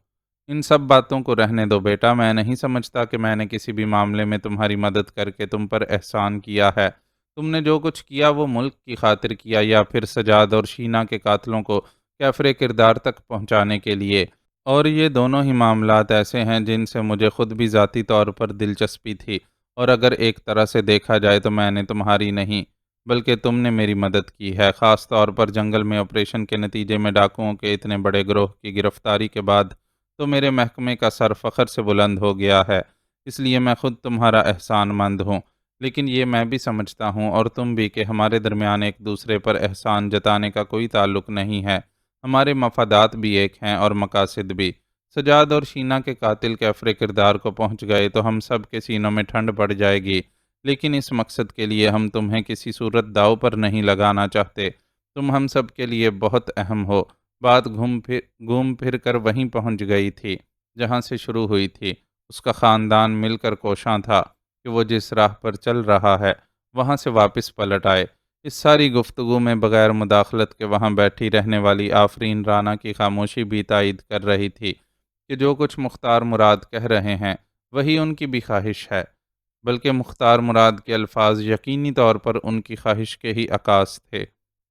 ان سب باتوں کو رہنے دو بیٹا، میں نہیں سمجھتا کہ میں نے کسی بھی معاملے میں تمہاری مدد کر کے تم پر احسان کیا ہے۔ تم نے جو کچھ کیا وہ ملک کی خاطر کیا، یا پھر سجاد اور شینا کے قاتلوں کو کیفر کردار تک پہنچانے کے لیے؟ اور یہ دونوں ہی معاملات ایسے ہیں جن سے مجھے خود بھی ذاتی طور پر دلچسپی تھی، اور اگر ایک طرح سے دیکھا جائے تو میں نے تمہاری نہیں بلکہ تم نے میری مدد کی ہے، خاص طور پر جنگل میں آپریشن کے نتیجے میں ڈاکوؤں کے اتنے بڑے گروہ کی گرفتاری کے بعد تو میرے محکمے کا سر فخر سے بلند ہو گیا ہے۔ اس لیے میں خود تمہارا احسان مند ہوں، لیکن یہ میں بھی سمجھتا ہوں اور تم بھی کہ ہمارے درمیان ایک دوسرے پر احسان جتانے کا کوئی تعلق نہیں ہے۔ ہمارے مفادات بھی ایک ہیں اور مقاصد بھی۔ سجاد اور شینا کے قاتل کیفر کردار کو پہنچ گئے تو ہم سب کے سینوں میں ٹھنڈ پڑ جائے گی، لیکن اس مقصد کے لیے ہم تمہیں کسی صورت داؤ پر نہیں لگانا چاہتے۔ تم ہم سب کے لیے بہت اہم ہو۔ بات گھوم پھر کر وہیں پہنچ گئی تھی جہاں سے شروع ہوئی تھی۔ اس کا خاندان مل کر کوشاں تھا کہ وہ جس راہ پر چل رہا ہے وہاں سے واپس پلٹ آئے۔ اس ساری گفتگو میں بغیر مداخلت کے وہاں بیٹھی رہنے والی آفرین رانا کی خاموشی بھی تائید کر رہی تھی کہ جو کچھ مختار مراد کہہ رہے ہیں وہی ان کی بھی خواہش ہے، بلکہ مختار مراد کے الفاظ یقینی طور پر ان کی خواہش کے ہی عکاس تھے۔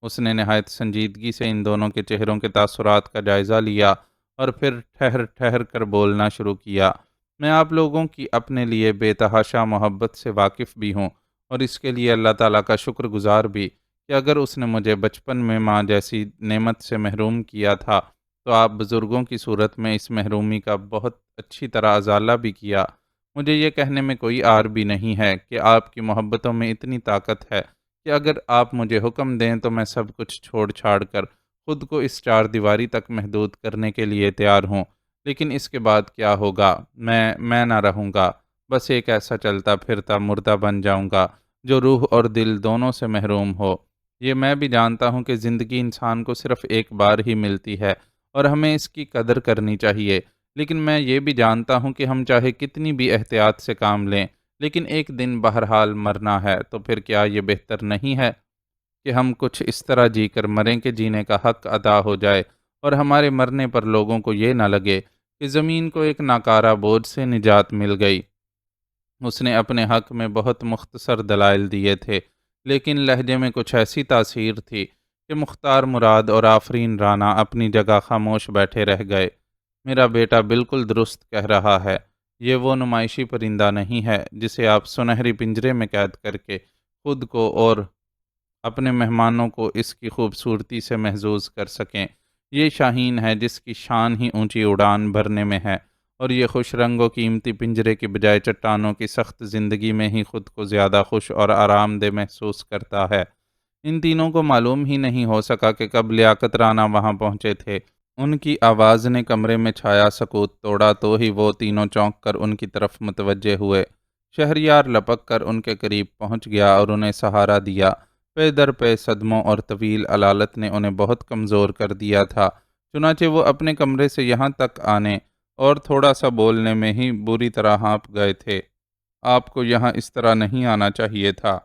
اس نے نہایت سنجیدگی سے ان دونوں کے چہروں کے تاثرات کا جائزہ لیا اور پھر ٹھہر ٹھہر کر بولنا شروع کیا۔ میں آپ لوگوں کی اپنے لیے بے تحاشا محبت سے واقف بھی ہوں اور اس کے لیے اللہ تعالیٰ کا شکر گزار بھی کہ اگر اس نے مجھے بچپن میں ماں جیسی نعمت سے محروم کیا تھا تو آپ بزرگوں کی صورت میں اس محرومی کا بہت اچھی طرح ازالہ بھی کیا۔ مجھے یہ کہنے میں کوئی عار بھی نہیں ہے کہ آپ کی محبتوں میں اتنی طاقت ہے کہ اگر آپ مجھے حکم دیں تو میں سب کچھ چھوڑ چھاڑ کر خود کو اس چار دیواری تک محدود کرنے کے لیے تیار ہوں۔ لیکن اس کے بعد کیا ہوگا؟ میں نہ رہوں گا، بس ایک ایسا چلتا پھرتا مردہ بن جاؤں گا جو روح اور دل دونوں سے محروم ہو۔ یہ میں بھی جانتا ہوں کہ زندگی انسان کو صرف ایک بار ہی ملتی ہے اور ہمیں اس کی قدر کرنی چاہیے، لیکن میں یہ بھی جانتا ہوں کہ ہم چاہے کتنی بھی احتیاط سے کام لیں، لیکن ایک دن بہرحال مرنا ہے، تو پھر کیا یہ بہتر نہیں ہے کہ ہم کچھ اس طرح جی کر مریں کہ جینے کا حق ادا ہو جائے اور ہمارے مرنے پر لوگوں کو یہ نہ لگے کہ زمین کو ایک ناکارہ بوجھ سے نجات مل گئی۔ اس نے اپنے حق میں بہت مختصر دلائل دیے تھے، لیکن لہجے میں کچھ ایسی تاثیر تھی کہ مختار مراد اور آفرین رانا اپنی جگہ خاموش بیٹھے رہ گئے۔ میرا بیٹا بالکل درست کہہ رہا ہے، یہ وہ نمائشی پرندہ نہیں ہے جسے آپ سنہری پنجرے میں قید کر کے خود کو اور اپنے مہمانوں کو اس کی خوبصورتی سے محظوظ کر سکیں۔ یہ شاہین ہے جس کی شان ہی اونچی اڑان بھرنے میں ہے، اور یہ خوش رنگ و قیمتی پنجرے کی بجائے چٹانوں کی سخت زندگی میں ہی خود کو زیادہ خوش اور آرام دہ محسوس کرتا ہے۔ ان تینوں کو معلوم ہی نہیں ہو سکا کہ کب لیاقت رانا وہاں پہنچے تھے۔ ان کی آواز نے کمرے میں چھایا سکوت توڑا تو ہی وہ تینوں چونک کر ان کی طرف متوجہ ہوئے۔ شہریار لپک کر ان کے قریب پہنچ گیا اور انہیں سہارا دیا۔ پے در پے صدموں اور طویل علالت نے انہیں بہت کمزور کر دیا تھا، چنانچہ وہ اپنے کمرے سے یہاں تک آنے اور تھوڑا سا بولنے میں ہی بری طرح ہانپ گئے تھے۔ آپ کو یہاں اس طرح نہیں آنا چاہیے تھا۔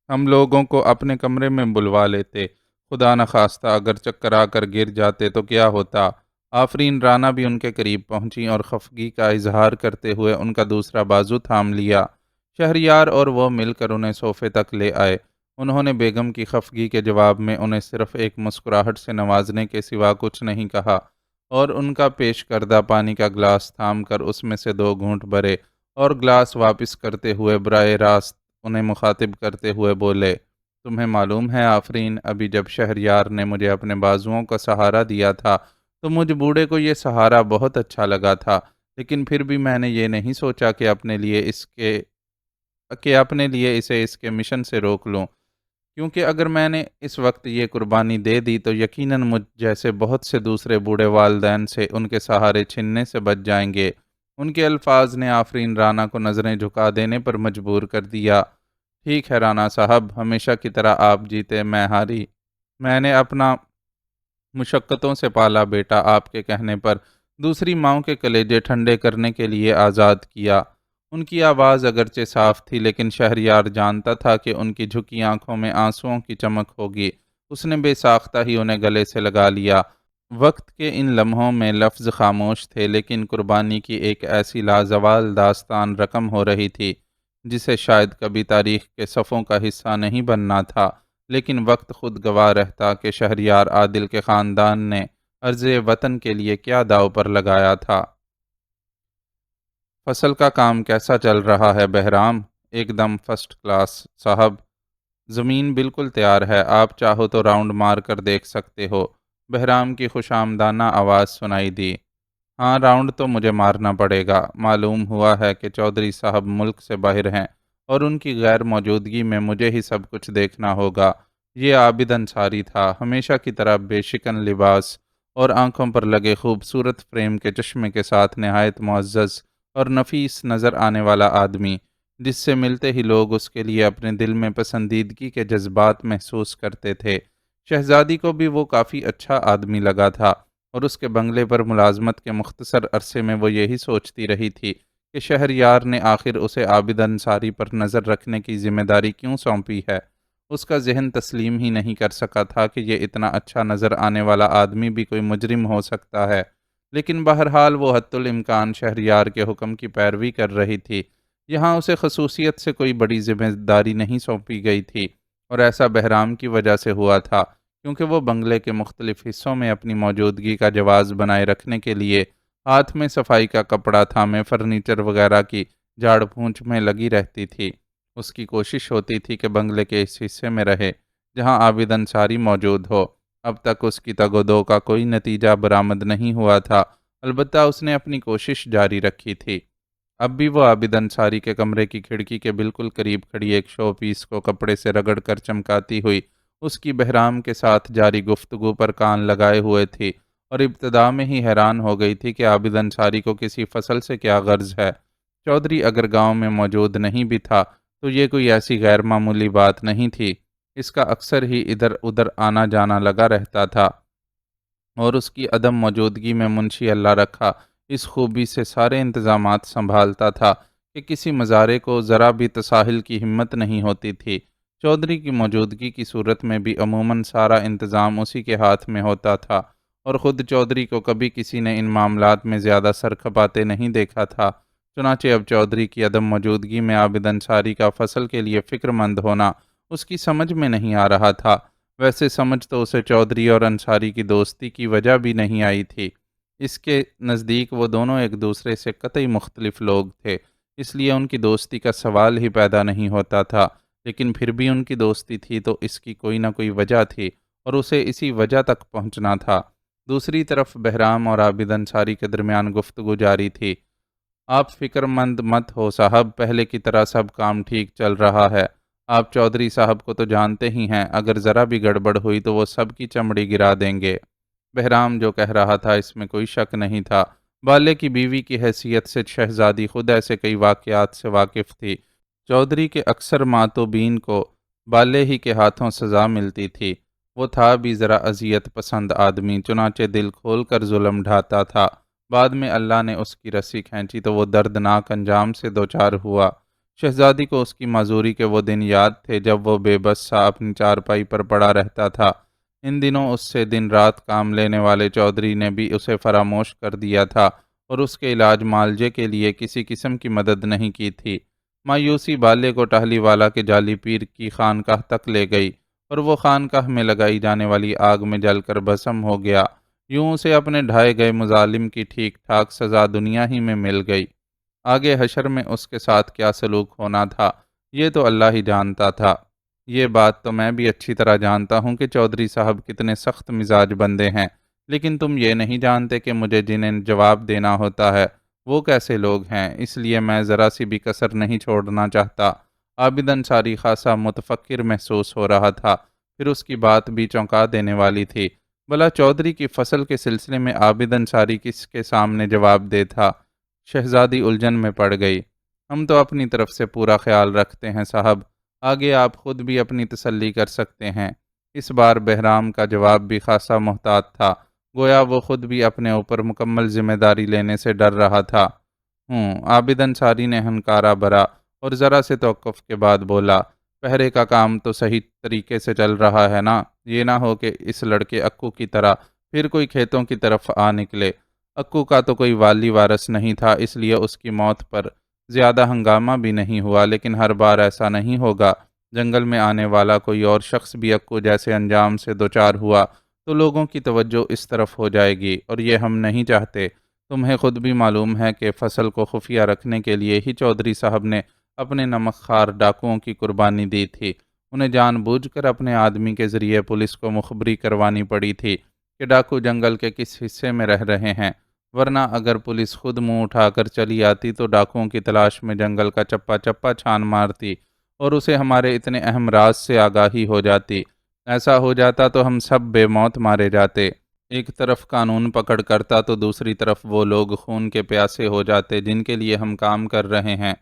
ہم لوگوں کو اپنے کمرے میں بلوا لیتے، خدا نخواستہ اگر چکر آ کر گر جاتے تو کیا ہوتا؟ آفرین رانا بھی ان کے قریب پہنچی اور خفگی کا اظہار کرتے ہوئے ان کا دوسرا بازو تھام لیا۔ شہریار اور وہ مل کر انہیں صوفے تک لے آئے۔ انہوں نے بیگم کی خفگی کے جواب میں انہیں صرف ایک مسکراہٹ سے نوازنے کے سوا کچھ نہیں کہا اور ان کا پیش کردہ پانی کا گلاس تھام کر اس میں سے 2 گھونٹ بھرے اور گلاس واپس کرتے ہوئے براہ راست انہیں مخاطب کرتے ہوئے بولے، تمہیں معلوم ہے آفرین، ابھی جب شہریار نے مجھے اپنے بازوؤں کا سہارا دیا تھا تو مجھ بوڑھے کو یہ سہارا بہت اچھا لگا تھا، لیکن پھر بھی میں نے یہ نہیں سوچا کہ اپنے لیے اسے اس کے مشن سے روک لوں، کیونکہ اگر میں نے اس وقت یہ قربانی دے دی تو یقیناً مجھ جیسے بہت سے دوسرے بوڑھے والدین سے ان کے سہارے چھننے سے بچ جائیں گے۔ ان کے الفاظ نے آفرین رانا کو نظریں جھکا دینے پر مجبور کر دیا۔ ٹھیک ہے رانا صاحب، ہمیشہ کی طرح آپ جیتے میں ہاری۔ میں نے اپنا مشقتوں سے پالا بیٹا آپ کے کہنے پر دوسری ماؤں کے کلیجے ٹھنڈے کرنے کے لیے آزاد کیا۔ ان کی آواز اگرچہ صاف تھی لیکن شہریار جانتا تھا کہ ان کی جھکی آنکھوں میں آنسوؤں کی چمک ہوگی۔ اس نے بے ساختہ ہی انہیں گلے سے لگا لیا۔ وقت کے ان لمحوں میں لفظ خاموش تھے، لیکن قربانی کی ایک ایسی لازوال داستان رقم ہو رہی تھی جسے شاید کبھی تاریخ کے صفوں کا حصہ نہیں بننا تھا، لیکن وقت خود گواہ رہتا کہ شہریار عادل کے خاندان نے عرض وطن کے لیے کیا داؤ پر لگایا تھا۔ فصل کا کام کیسا چل رہا ہے بہرام؟ ایک دم فرسٹ کلاس صاحب، زمین بالکل تیار ہے، آپ چاہو تو راؤنڈ مار کر دیکھ سکتے ہو۔ بہرام کی خوش آمدانہ آواز سنائی دی۔ ہاں، راؤنڈ تو مجھے مارنا پڑے گا۔ معلوم ہوا ہے کہ چودھری صاحب ملک سے باہر ہیں اور ان کی غیر موجودگی میں مجھے ہی سب کچھ دیکھنا ہوگا۔ یہ عابد انصاری تھا، ہمیشہ کی طرح بے شکن لباس اور آنکھوں پر لگے خوبصورت فریم کے چشمے کے ساتھ نہایت معزز اور نفیس نظر آنے والا آدمی، جس سے ملتے ہی لوگ اس کے لیے اپنے دل میں پسندیدگی کے جذبات محسوس کرتے تھے۔ شہزادی کو بھی وہ کافی اچھا آدمی لگا تھا، اور اس کے بنگلے پر ملازمت کے مختصر عرصے میں وہ یہی سوچتی رہی تھی کہ شہریار نے آخر اسے عابد انصاری پر نظر رکھنے کی ذمہ داری کیوں سونپی ہے۔ اس کا ذہن تسلیم ہی نہیں کر سکا تھا کہ یہ اتنا اچھا نظر آنے والا آدمی بھی کوئی مجرم ہو سکتا ہے، لیکن بہرحال وہ حتی الامکان شہریار کے حکم کی پیروی کر رہی تھی۔ یہاں اسے خصوصیت سے کوئی بڑی ذمہ داری نہیں سونپی گئی تھی، اور ایسا بہرام کی وجہ سے ہوا تھا کیونکہ وہ بنگلے کے مختلف حصوں میں اپنی موجودگی کا جواز بنائے رکھنے کے لیے ہاتھ میں صفائی کا کپڑا تھامے فرنیچر وغیرہ کی جھاڑ پونچھ میں لگی رہتی تھی۔ اس کی کوشش ہوتی تھی کہ بنگلے کے اس حصے میں رہے جہاں عابد انصاری موجود ہو۔ اب تک اس کی تگ و دو کا کوئی نتیجہ برآمد نہیں ہوا تھا، البتہ اس نے اپنی کوشش جاری رکھی تھی۔ اب بھی وہ عابد انصاری کے کمرے کی کھڑکی کے بالکل قریب کھڑی ایک شو پیس کو کپڑے سے رگڑ کر چمکاتی ہوئی اس کی بہرام کے ساتھ جاری گفتگو پر کان لگائے ہوئے تھی، اور ابتدا میں ہی حیران ہو گئی تھی کہ عابد انصاری کو کسی فصل سے کیا غرض ہے۔ چودھری اگر گاؤں میں موجود نہیں بھی تھا تو یہ کوئی ایسی غیر معمولی بات نہیں تھی، اس کا اکثر ہی ادھر ادھر آنا جانا لگا رہتا تھا، اور اس کی عدم موجودگی میں منشی اللہ رکھا اس خوبی سے سارے انتظامات سنبھالتا تھا کہ کسی مزارے کو ذرا بھی تساہل کی ہمت نہیں ہوتی تھی۔ چودھری کی موجودگی کی صورت میں بھی عموماً سارا انتظام اسی کے ہاتھ میں ہوتا تھا، اور خود چودھری کو کبھی کسی نے ان معاملات میں زیادہ سر کھپاتے نہیں دیکھا تھا۔ چنانچہ اب چودھری کی عدم موجودگی میں عابد انصاری کا فصل کے لیے فکر مند ہونا اس کی سمجھ میں نہیں آ رہا تھا۔ ویسے سمجھ تو اسے چودھری اور انصاری کی دوستی کی وجہ بھی نہیں آئی تھی۔ اس کے نزدیک وہ دونوں ایک دوسرے سے قطعی مختلف لوگ تھے، اس لیے ان کی دوستی کا سوال ہی پیدا نہیں ہوتا تھا، لیکن پھر بھی ان کی دوستی تھی تو اس کی کوئی نہ کوئی وجہ تھی، اور اسے اسی وجہ تک پہنچنا تھا۔ دوسری طرف بہرام اور عابد انصاری کے درمیان گفتگو جاری تھی۔ آپ فکر مند مت ہو صاحب، پہلے کی طرح سب کام ٹھیک چل رہا ہے۔ آپ چودھری صاحب کو تو جانتے ہی ہیں، اگر ذرا بھی گڑبڑ ہوئی تو وہ سب کی چمڑی گرا دیں گے۔ بہرام جو کہہ رہا تھا اس میں کوئی شک نہیں تھا۔ بالے کی بیوی کی حیثیت سے شہزادی خود ایسے کئی واقعات سے واقف تھی۔ چودھری کے اکثر ماتوبین کو بالے ہی کے ہاتھوں سزا ملتی تھی۔ وہ تھا بھی ذرا اذیت پسند آدمی، چنانچہ دل کھول کر ظلم ڈھاتا تھا۔ بعد میں اللہ نے اس کی رسی کھینچی تو وہ دردناک انجام سے دوچار ہوا۔ شہزادی کو اس کی معذوری کے وہ دن یاد تھے جب وہ بے بس سا اپنی چارپائی پر پڑا رہتا تھا۔ ان دنوں اس سے دن رات کام لینے والے چودھری نے بھی اسے فراموش کر دیا تھا، اور اس کے علاج معالجے کے لیے کسی قسم کی مدد نہیں کی تھی۔ مایوسی بالے کو ٹہلی والا کے جعلی پیر کی خانقاہ تک لے گئی، اور وہ خانقاہ میں لگائی جانے والی آگ میں جل کر بھسم ہو گیا۔ یوں اسے اپنے ڈھائے گئے مظالم کی ٹھیک ٹھاک سزا دنیا ہی میں مل گئی۔ آگے حشر میں اس کے ساتھ کیا سلوک ہونا تھا یہ تو اللہ ہی جانتا تھا۔ یہ بات تو میں بھی اچھی طرح جانتا ہوں کہ چودھری صاحب کتنے سخت مزاج بندے ہیں، لیکن تم یہ نہیں جانتے کہ مجھے جنہیں جواب دینا ہوتا ہے وہ کیسے لوگ ہیں، اس لیے میں ذرا سی بھی کسر نہیں چھوڑنا چاہتا۔ عابد انصاری خاصا متفکر محسوس ہو رہا تھا، پھر اس کی بات بھی چونکا دینے والی تھی۔ بھلا چودھری کی فصل کے سلسلے میں عابد انصاری کس کے سامنے جواب دے تھا؟ شہزادی الجھن میں پڑ گئی۔ ہم تو اپنی طرف سے پورا خیال رکھتے ہیں صاحب، آگے آپ خود بھی اپنی تسلی کر سکتے ہیں۔ اس بار بہرام کا جواب بھی خاصا محتاط تھا، گویا وہ خود بھی اپنے اوپر مکمل ذمہ داری لینے سے ڈر رہا تھا۔ عابد انصاری نے ہنکارا بھرا اور ذرا سے توقف کے بعد بولا، پہرے کا کام تو صحیح طریقے سے چل رہا ہے نا؟ یہ نہ ہو کہ اس لڑکے اکو کی طرح پھر کوئی کھیتوں کی طرف آ نکلے۔ اکو کا تو کوئی والی وارث نہیں تھا، اس لیے اس کی موت پر زیادہ ہنگامہ بھی نہیں ہوا، لیکن ہر بار ایسا نہیں ہوگا۔ جنگل میں آنے والا کوئی اور شخص بھی اکو جیسے انجام سے دوچار ہوا تو لوگوں کی توجہ اس طرف ہو جائے گی، اور یہ ہم نہیں چاہتے۔ تمہیں خود بھی معلوم ہے کہ فصل کو خفیہ رکھنے کے لیے ہی چودھری صاحب نے اپنے نمک خوار ڈاکوؤں کی قربانی دی تھی۔ انہیں جان بوجھ کر اپنے آدمی کے ذریعے پولیس کو مخبری کروانی پڑی تھی کہ ڈاکو جنگل کے کس حصے میں رہ رہے ہیں۔ ورنہ اگر پولیس خود منہ اٹھا کر چلی آتی تو ڈاکوؤں کی تلاش میں جنگل کا چپا چپا چھان مارتی اور اسے ہمارے اتنے اہم راز سے آگاہی ہو جاتی۔ ایسا ہو جاتا تو ہم سب بے موت مارے جاتے۔ ایک طرف قانون پکڑ کرتا تو دوسری طرف وہ لوگ خون کے پیاسے ہو جاتے جن کے لیے ہم کام کر رہے ہیں۔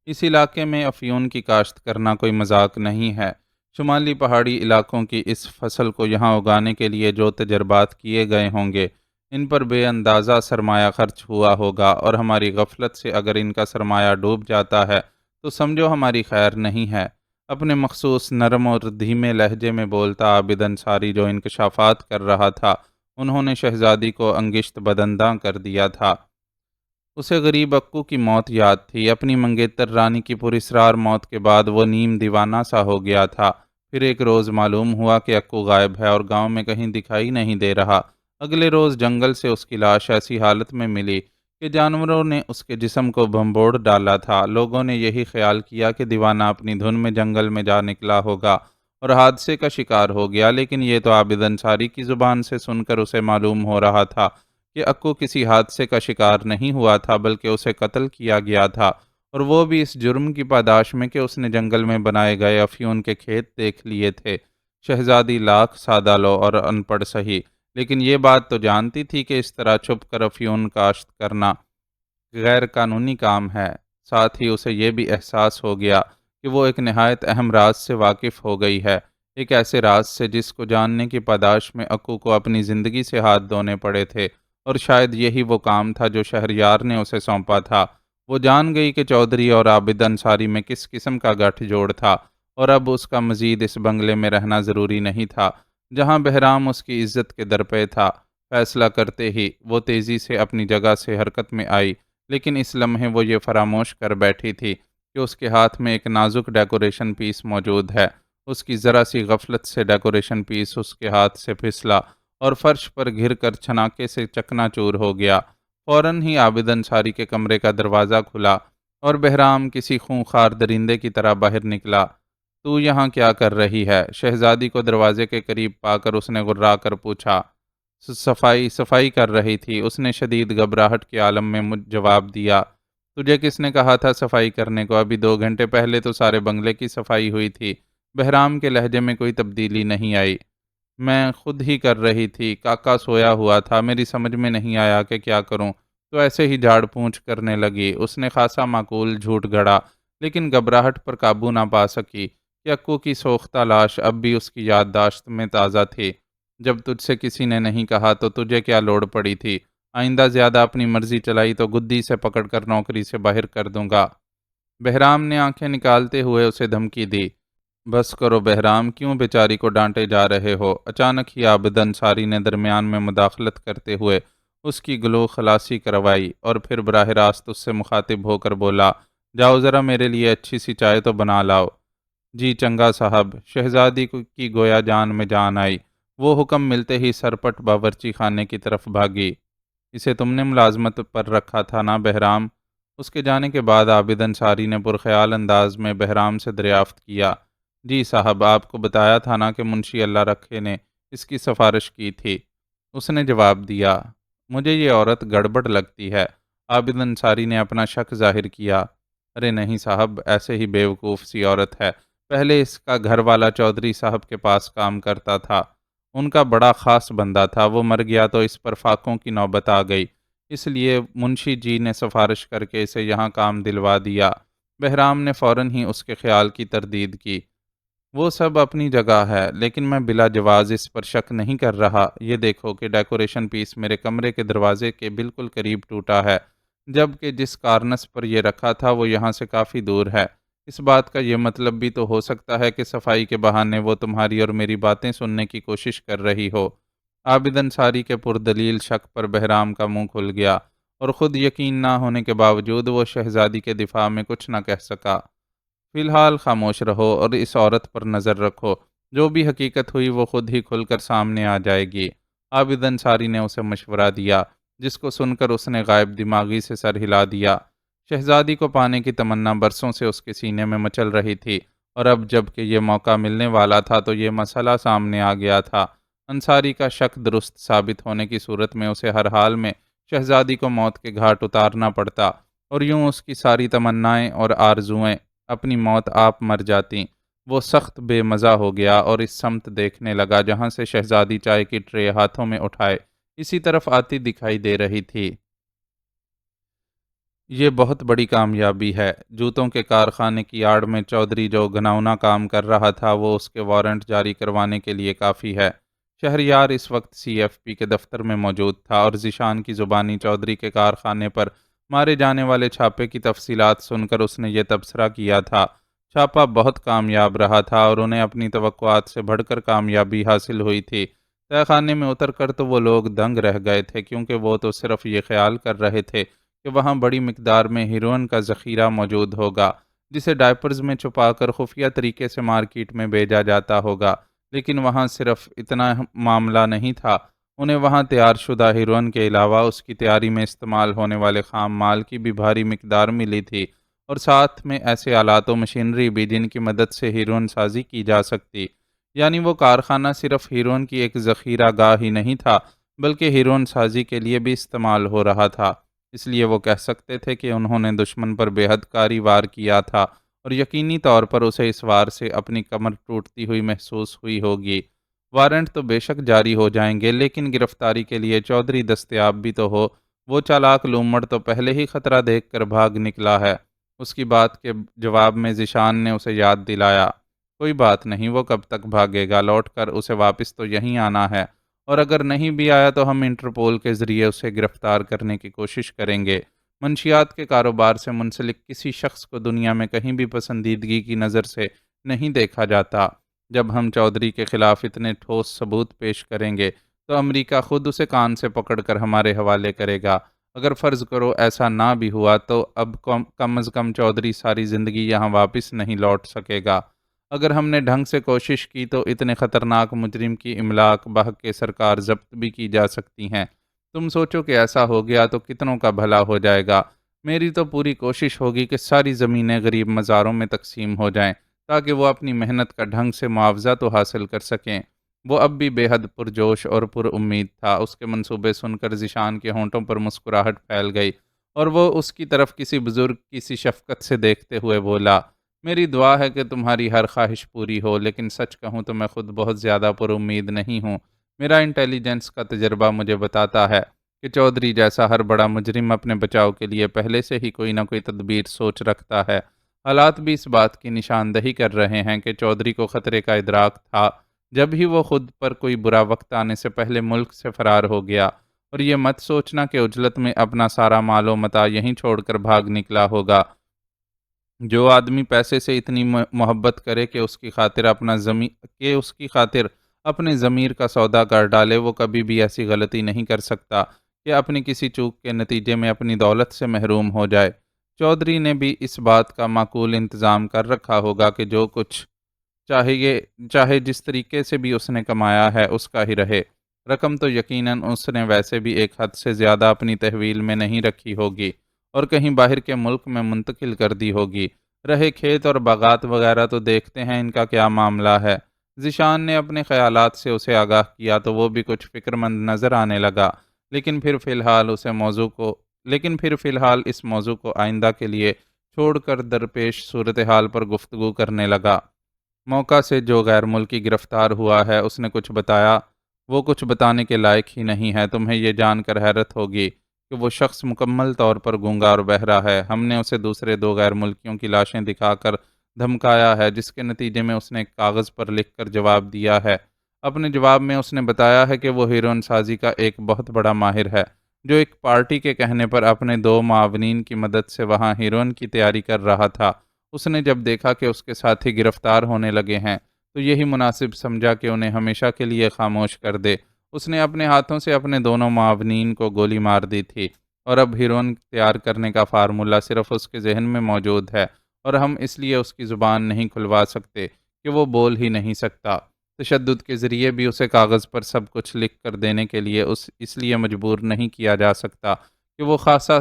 اس علاقے میں افیون کی کاشت کرنا کوئی مذاق نہیں ہے۔ شمالی پہاڑی علاقوں کی اس فصل کو یہاں اگانے کے لیے جو تجربات کیے گئے ہوں گے، ان پر بے اندازہ سرمایہ خرچ ہوا ہوگا، اور ہماری غفلت سے اگر ان کا سرمایہ ڈوب جاتا ہے تو سمجھو ہماری خیر نہیں ہے۔ اپنے مخصوص نرم اور دھیمے لہجے میں بولتا عابد انصاری جو انکشافات کر رہا تھا، انہوں نے شہزادی کو انگشت بدنداں کر دیا تھا۔ اسے غریب اکو کی موت یاد تھی۔ اپنی منگیتر رانی کی پراسرار موت کے بعد وہ نیم دیوانہ سا ہو گیا تھا۔ پھر ایک روز معلوم ہوا کہ اکو غائب ہے اور گاؤں میں کہیں دکھائی نہیں دے رہا۔ اگلے روز جنگل سے اس کی لاش ایسی حالت میں ملی کہ جانوروں نے اس کے جسم کو بھنبوڑ ڈالا تھا۔ لوگوں نے یہی خیال کیا کہ دیوانہ اپنی دھن میں جنگل میں جا نکلا ہوگا اور حادثے کا شکار ہو گیا، لیکن یہ تو عابد انصاری کی زبان سے سن کر اسے معلوم ہو رہا تھا کہ اکو کسی حادثے کا شکار نہیں ہوا تھا بلکہ اسے قتل کیا گیا تھا، اور وہ بھی اس جرم کی پاداش میں کہ اس نے جنگل میں بنائے گئے افیون کے کھیت دیکھ لیے تھے۔ شہزادی لاکھ سادہ لو اور ان پڑھ سہی، لیکن یہ بات تو جانتی تھی کہ اس طرح چھپ کر افیون کاشت کرنا غیر قانونی کام ہے۔ ساتھ ہی اسے یہ بھی احساس ہو گیا کہ وہ ایک نہایت اہم راز سے واقف ہو گئی ہے، ایک ایسے راز سے جس کو جاننے کی پاداش میں اکو کو اپنی زندگی سے ہاتھ دھونے پڑے تھے، اور شاید یہی وہ کام تھا جو شہریار نے اسے سونپا تھا۔ وہ جان گئی کہ چودھری اور عابد انصاری میں کس قسم کا گٹھ جوڑ تھا، اور اب اس کا مزید اس بنگلے میں رہنا ضروری نہیں تھا جہاں بہرام اس کی عزت کے درپے تھا۔ فیصلہ کرتے ہی وہ تیزی سے اپنی جگہ سے حرکت میں آئی، لیکن اس لمحے وہ یہ فراموش کر بیٹھی تھی کہ اس کے ہاتھ میں ایک نازک ڈیکوریشن پیس موجود ہے۔ اس کی ذرا سی غفلت سے ڈیکوریشن پیس اس کے ہاتھ سے پھسلا اور فرش پر گر کر چھناکے سے چکنا چور ہو گیا۔ فوراً ہی عابد انصاری کے کمرے کا دروازہ کھلا اور بہرام کسی خونخوار درندے کی طرح باہر نکلا۔ تو یہاں کیا کر رہی ہے؟ شہزادی کو دروازے کے قریب پا کر اس نے غرا کر پوچھا۔ صفائی کر رہی تھی، اس نے شدید گھبراہٹ کے عالم میں جواب دیا۔ تجھے کس نے کہا تھا صفائی کرنے کو؟ ابھی 2 گھنٹے پہلے تو سارے بنگلے کی صفائی ہوئی تھی۔ بہرام کے لہجے میں کوئی تبدیلی نہیں آئی۔ میں خود ہی کر رہی تھی، کاکا سویا ہوا تھا، میری سمجھ میں نہیں آیا کہ کیا کروں، تو ایسے ہی جھاڑ پونچھ کرنے لگی۔ اس نے خاصا معقول جھوٹ گھڑا، لیکن گھبراہٹ پر قابو نہ پا سکی کہ اکو کی سوختہ لاش اب بھی اس کی یادداشت میں تازہ تھی۔ جب تجھ سے کسی نے نہیں کہا تو تجھے کیا لوڑ پڑی تھی؟ آئندہ زیادہ اپنی مرضی چلائی تو گدی سے پکڑ کر نوکری سے باہر کر دوں گا۔ بہرام نے آنکھیں نکالتے ہوئے اسے دھمکی دی۔ بس کرو بہرام، کیوں بیچاری کو ڈانٹے جا رہے ہو؟ اچانک ہی عابد انصاری نے درمیان میں مداخلت کرتے ہوئے اس کی گلو خلاصی کروائی اور پھر براہ راست اس سے مخاطب ہو کر بولا، جاؤ ذرا میرے لیے اچھی سی چائے تو بنا لاؤ۔ جی چنگا صاحب۔ شہزادی کی گویا جان میں جان آئی۔ وہ حکم ملتے ہی سرپٹ باورچی خانے کی طرف بھاگی۔ اسے تم نے ملازمت پر رکھا تھا نا بہرام؟ اس کے جانے کے بعد عابد انصاری نے پرخیال انداز میں بہرام سے دریافت کیا۔ جی صاحب، آپ کو بتایا تھا نا کہ منشی اللہ رکھے نے اس کی سفارش کی تھی، اس نے جواب دیا۔ مجھے یہ عورت گڑبڑ لگتی ہے۔ عابد انصاری نے اپنا شک ظاہر کیا۔ ارے نہیں صاحب، ایسے ہی بیوقوف سی عورت ہے۔ پہلے اس کا گھر والا چودھری صاحب کے پاس کام کرتا تھا، ان کا بڑا خاص بندہ تھا، وہ مر گیا تو اس پر فاقوں کی نوبت آ گئی، اس لیے منشی جی نے سفارش کر کے اسے یہاں کام دلوا دیا۔ بہرام نے فوراً ہی اس کے خیال کی تردید کی۔ وہ سب اپنی جگہ ہے، لیکن میں بلا جواز اس پر شک نہیں کر رہا۔ یہ دیکھو کہ ڈیکوریشن پیس میرے کمرے کے دروازے کے بالکل قریب ٹوٹا ہے، جبکہ جس کارنس پر یہ رکھا تھا وہ یہاں سے کافی دور ہے۔ اس بات کا یہ مطلب بھی تو ہو سکتا ہے کہ صفائی کے بہانے وہ تمہاری اور میری باتیں سننے کی کوشش کر رہی ہو۔ عابد انصاری کے پردلیل شک پر بہرام کا منہ کھل گیا اور خود یقین نہ ہونے کے باوجود وہ شہزادی کے دفاع میں کچھ نہ کہہ سکا۔ فی الحال خاموش رہو اور اس عورت پر نظر رکھو، جو بھی حقیقت ہوئی وہ خود ہی کھل کر سامنے آ جائے گی۔ عابد انصاری نے اسے مشورہ دیا، جس کو سن کر اس نے غائب دماغی سے سر ہلا دیا۔ شہزادی کو پانے کی تمنا برسوں سے اس کے سینے میں مچل رہی تھی، اور اب جب کہ یہ موقع ملنے والا تھا تو یہ مسئلہ سامنے آ گیا تھا۔ انصاری کا شک درست ثابت ہونے کی صورت میں اسے ہر حال میں شہزادی کو موت کے گھاٹ اتارنا پڑتا اور یوں اس کی ساری تمنائیں اور آرزوئیں اپنی موت آپ مر جاتیں۔ وہ سخت بے مزہ ہو گیا اور اس سمت دیکھنے لگا جہاں سے شہزادی چائے کی ٹرے ہاتھوں میں اٹھائے اسی طرف آتی دکھائی دے رہی تھی۔ یہ بہت بڑی کامیابی ہے۔ جوتوں کے کارخانے کی آڑ میں چودھری جو گھناؤنا کام کر رہا تھا وہ اس کے وارنٹ جاری کروانے کے لیے کافی ہے۔ شہریار اس وقت سی ایف پی کے دفتر میں موجود تھا اور ذیشان کی زبانی چودھری کے کارخانے پر مارے جانے والے چھاپے کی تفصیلات سن کر اس نے یہ تبصرہ کیا تھا۔ چھاپا بہت کامیاب رہا تھا اور انہیں اپنی توقعات سے بڑھ کر کامیابی حاصل ہوئی تھی۔ تہہ خانے میں اتر کر تو وہ لوگ دنگ رہ گئے تھے کیونکہ وہ تو صرف یہ خیال کر رہے تھے کہ وہاں بڑی مقدار میں ہیروئن کا ذخیرہ موجود ہوگا جسے ڈائپرز میں چھپا کر خفیہ طریقے سے مارکیٹ میں بھیجا جاتا ہوگا، لیکن وہاں صرف اتنا معاملہ نہیں تھا۔ انہیں وہاں تیار شدہ ہیروئن کے علاوہ اس کی تیاری میں استعمال ہونے والے خام مال کی بھی بھاری مقدار ملی تھی اور ساتھ میں ایسے آلات و مشینری بھی جن کی مدد سے ہیروئن سازی کی جا سکتی۔ یعنی وہ کارخانہ صرف ہیروئن کی ایک ذخیرہ گاہ ہی نہیں تھا بلکہ ہیروئن سازی کے لیے بھی استعمال ہو رہا تھا۔ اس لیے وہ کہہ سکتے تھے کہ انہوں نے دشمن پر بے حد کاری وار کیا تھا اور یقینی طور پر اسے اس وار سے اپنی کمر ٹوٹتی ہوئی محسوس ہوئی ہوگی۔ وارنٹ تو بے شک جاری ہو جائیں گے لیکن گرفتاری کے لیے چودھری دستیاب بھی تو ہو۔ وہ چالاک لومڑ تو پہلے ہی خطرہ دیکھ کر بھاگ نکلا ہے۔ اس کی بات کے جواب میں ذیشان نے اسے یاد دلایا، کوئی بات نہیں، وہ کب تک بھاگے گا، لوٹ کر اسے واپس تو یہیں آنا ہے، اور اگر نہیں بھی آیا تو ہم انٹرپول کے ذریعے اسے گرفتار کرنے کی کوشش کریں گے۔ منشیات کے کاروبار سے منسلک کسی شخص کو دنیا میں کہیں بھی پسندیدگی کی نظر سے نہیں دیکھا جاتا۔ جب ہم چودھری کے خلاف اتنے ٹھوس ثبوت پیش کریں گے تو امریکہ خود اسے کان سے پکڑ کر ہمارے حوالے کرے گا۔ اگر فرض کرو ایسا نہ بھی ہوا تو اب کم از کم چودھری ساری زندگی یہاں واپس نہیں لوٹ سکے گا۔ اگر ہم نے ڈھنگ سے کوشش کی تو اتنے خطرناک مجرم کی املاک بحق کے سرکار ضبط بھی کی جا سکتی ہیں۔ تم سوچو کہ ایسا ہو گیا تو کتنوں کا بھلا ہو جائے گا۔ میری تو پوری کوشش ہوگی کہ ساری زمینیں غریب مزاروں میں تقسیم ہو جائیں تاکہ وہ اپنی محنت کا ڈھنگ سے معاوضہ تو حاصل کر سکیں۔ وہ اب بھی بے حد پرجوش اور پر امید تھا۔ اس کے منصوبے سن کر ذیشان کے ہونٹوں پر مسکراہٹ پھیل گئی اور وہ اس کی طرف کسی بزرگ کی سی شفقت سے دیکھتے ہوئے بولا، میری دعا ہے کہ تمہاری ہر خواہش پوری ہو، لیکن سچ کہوں تو میں خود بہت زیادہ پر امید نہیں ہوں۔ میرا انٹیلیجنس کا تجربہ مجھے بتاتا ہے کہ چودھری جیسا ہر بڑا مجرم اپنے بچاؤ کے لیے پہلے سے ہی کوئی نہ کوئی تدبیر سوچ رکھتا ہے۔ حالات بھی اس بات کی نشاندہی کر رہے ہیں کہ چودھری کو خطرے کا ادراک تھا جب ہی وہ خود پر کوئی برا وقت آنے سے پہلے ملک سے فرار ہو گیا، اور یہ مت سوچنا کہ عجلت میں اپنا سارا مال و متاع یہیں چھوڑ کر بھاگ نکلا ہوگا۔ جو آدمی پیسے سے اتنی محبت کرے کہ اس کی خاطر اپنے ضمیر کا سودا کر ڈالے، وہ کبھی بھی ایسی غلطی نہیں کر سکتا کہ اپنی کسی چوک کے نتیجے میں اپنی دولت سے محروم ہو جائے۔ چودھری نے بھی اس بات کا معقول انتظام کر رکھا ہوگا کہ جو کچھ چاہے جس طریقے سے بھی اس نے کمایا ہے اس کا ہی رہے۔ رقم تو یقیناً اس نے ویسے بھی ایک حد سے زیادہ اپنی تحویل میں نہیں رکھی ہوگی اور کہیں باہر کے ملک میں منتقل کر دی ہوگی۔ رہے کھیت اور باغات وغیرہ تو دیکھتے ہیں ان کا کیا معاملہ ہے۔ ذیشان نے اپنے خیالات سے اسے آگاہ کیا تو وہ بھی کچھ فکر مند نظر آنے لگا، لیکن پھر فی الحال اس موضوع کو آئندہ کے لیے چھوڑ کر درپیش صورتحال پر گفتگو کرنے لگا۔ موقع سے جو غیر ملکی گرفتار ہوا ہے اس نے کچھ بتایا، وہ کچھ بتانے کے لائق ہی نہیں ہے۔ تمہیں یہ جان کر حیرت ہوگی کہ وہ شخص مکمل طور پر گونگا اور بہرا ہے۔ ہم نے اسے دوسرے 2 غیر ملکیوں کی لاشیں دکھا کر دھمکایا ہے جس کے نتیجے میں اس نے ایک کاغذ پر لکھ کر جواب دیا ہے۔ اپنے جواب میں اس نے بتایا ہے کہ وہ ہیروئن سازی کا ایک بہت بڑا ماہر ہے جو ایک پارٹی کے کہنے پر اپنے 2 معاونین کی مدد سے وہاں ہیروئن کی تیاری کر رہا تھا۔ اس نے جب دیکھا کہ اس کے ساتھی گرفتار ہونے لگے ہیں تو یہی مناسب سمجھا کہ انہیں ہمیشہ کے لیے خاموش کر دے۔ اس نے اپنے ہاتھوں سے اپنے دونوں معاونین کو گولی مار دی تھی اور اب ہیروئن تیار کرنے کا فارمولہ صرف اس کے ذہن میں موجود ہے اور ہم اس لیے اس کی زبان نہیں کھلوا سکتے کہ وہ بول ہی نہیں سکتا۔ تشدد کے ذریعے بھی اسے کاغذ پر سب کچھ لکھ کر دینے کے لیے اس لیے مجبور نہیں کیا جا سکتا کہ وہ خاصا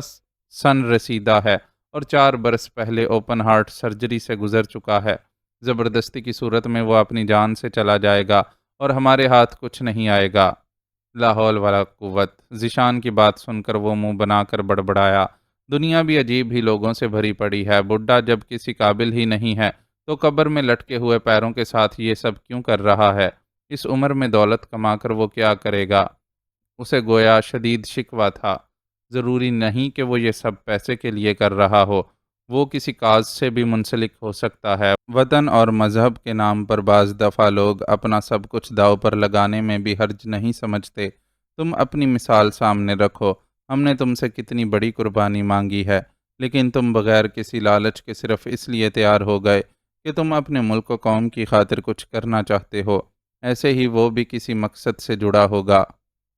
سن رسیدہ ہے اور 4 برس پہلے اوپن ہارٹ سرجری سے گزر چکا ہے۔ زبردستی کی صورت میں وہ اپنی جان سے چلا جائے گا اور ہمارے ہاتھ کچھ نہیں آئے گا۔ لا حول ولا قوت۔ ذیشان کی بات سن کر وہ منہ بنا کر بڑبڑایا، دنیا بھی عجیب ہی لوگوں سے بھری پڑی ہے، بڈھا جب کسی قابل ہی نہیں ہے تو قبر میں لٹکے ہوئے پیروں کے ساتھ یہ سب کیوں کر رہا ہے؟ اس عمر میں دولت کما کر وہ کیا کرے گا؟ اسے گویا شدید شکوہ تھا۔ ضروری نہیں کہ وہ یہ سب پیسے کے لیے کر رہا ہو، وہ کسی کاز سے بھی منسلک ہو سکتا ہے۔ وطن اور مذہب کے نام پر بعض دفعہ لوگ اپنا سب کچھ داؤ پر لگانے میں بھی حرج نہیں سمجھتے۔ تم اپنی مثال سامنے رکھو، ہم نے تم سے کتنی بڑی قربانی مانگی ہے، لیکن تم بغیر کسی لالچ کے صرف اس لیے تیار ہو گئے کہ تم اپنے ملک و قوم کی خاطر کچھ کرنا چاہتے ہو۔ ایسے ہی وہ بھی کسی مقصد سے جڑا ہوگا۔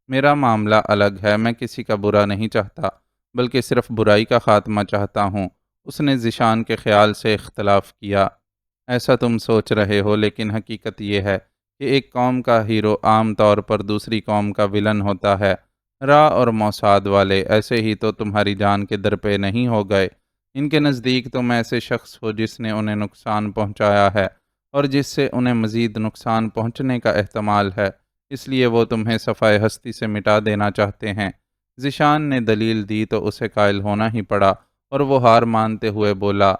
میرا معاملہ الگ ہے، میں کسی کا برا نہیں چاہتا، بلکہ صرف برائی کا خاتمہ چاہتا ہوں۔ اس نے ذیشان کے خیال سے اختلاف کیا۔ ایسا تم سوچ رہے ہو، لیکن حقیقت یہ ہے کہ ایک قوم کا ہیرو عام طور پر دوسری قوم کا ویلن ہوتا ہے۔ را اور موساد والے ایسے ہی تو تمہاری جان کے در پہ نہیں ہو گئے۔ ان کے نزدیک تم ایسے شخص ہو جس نے انہیں نقصان پہنچایا ہے اور جس سے انہیں مزید نقصان پہنچنے کا احتمال ہے، اس لیے وہ تمہیں صفائے ہستی سے مٹا دینا چاہتے ہیں۔ ذیشان نے دلیل دی تو اسے قائل ہونا ہی پڑا، اور وہ ہار مانتے ہوئے بولا،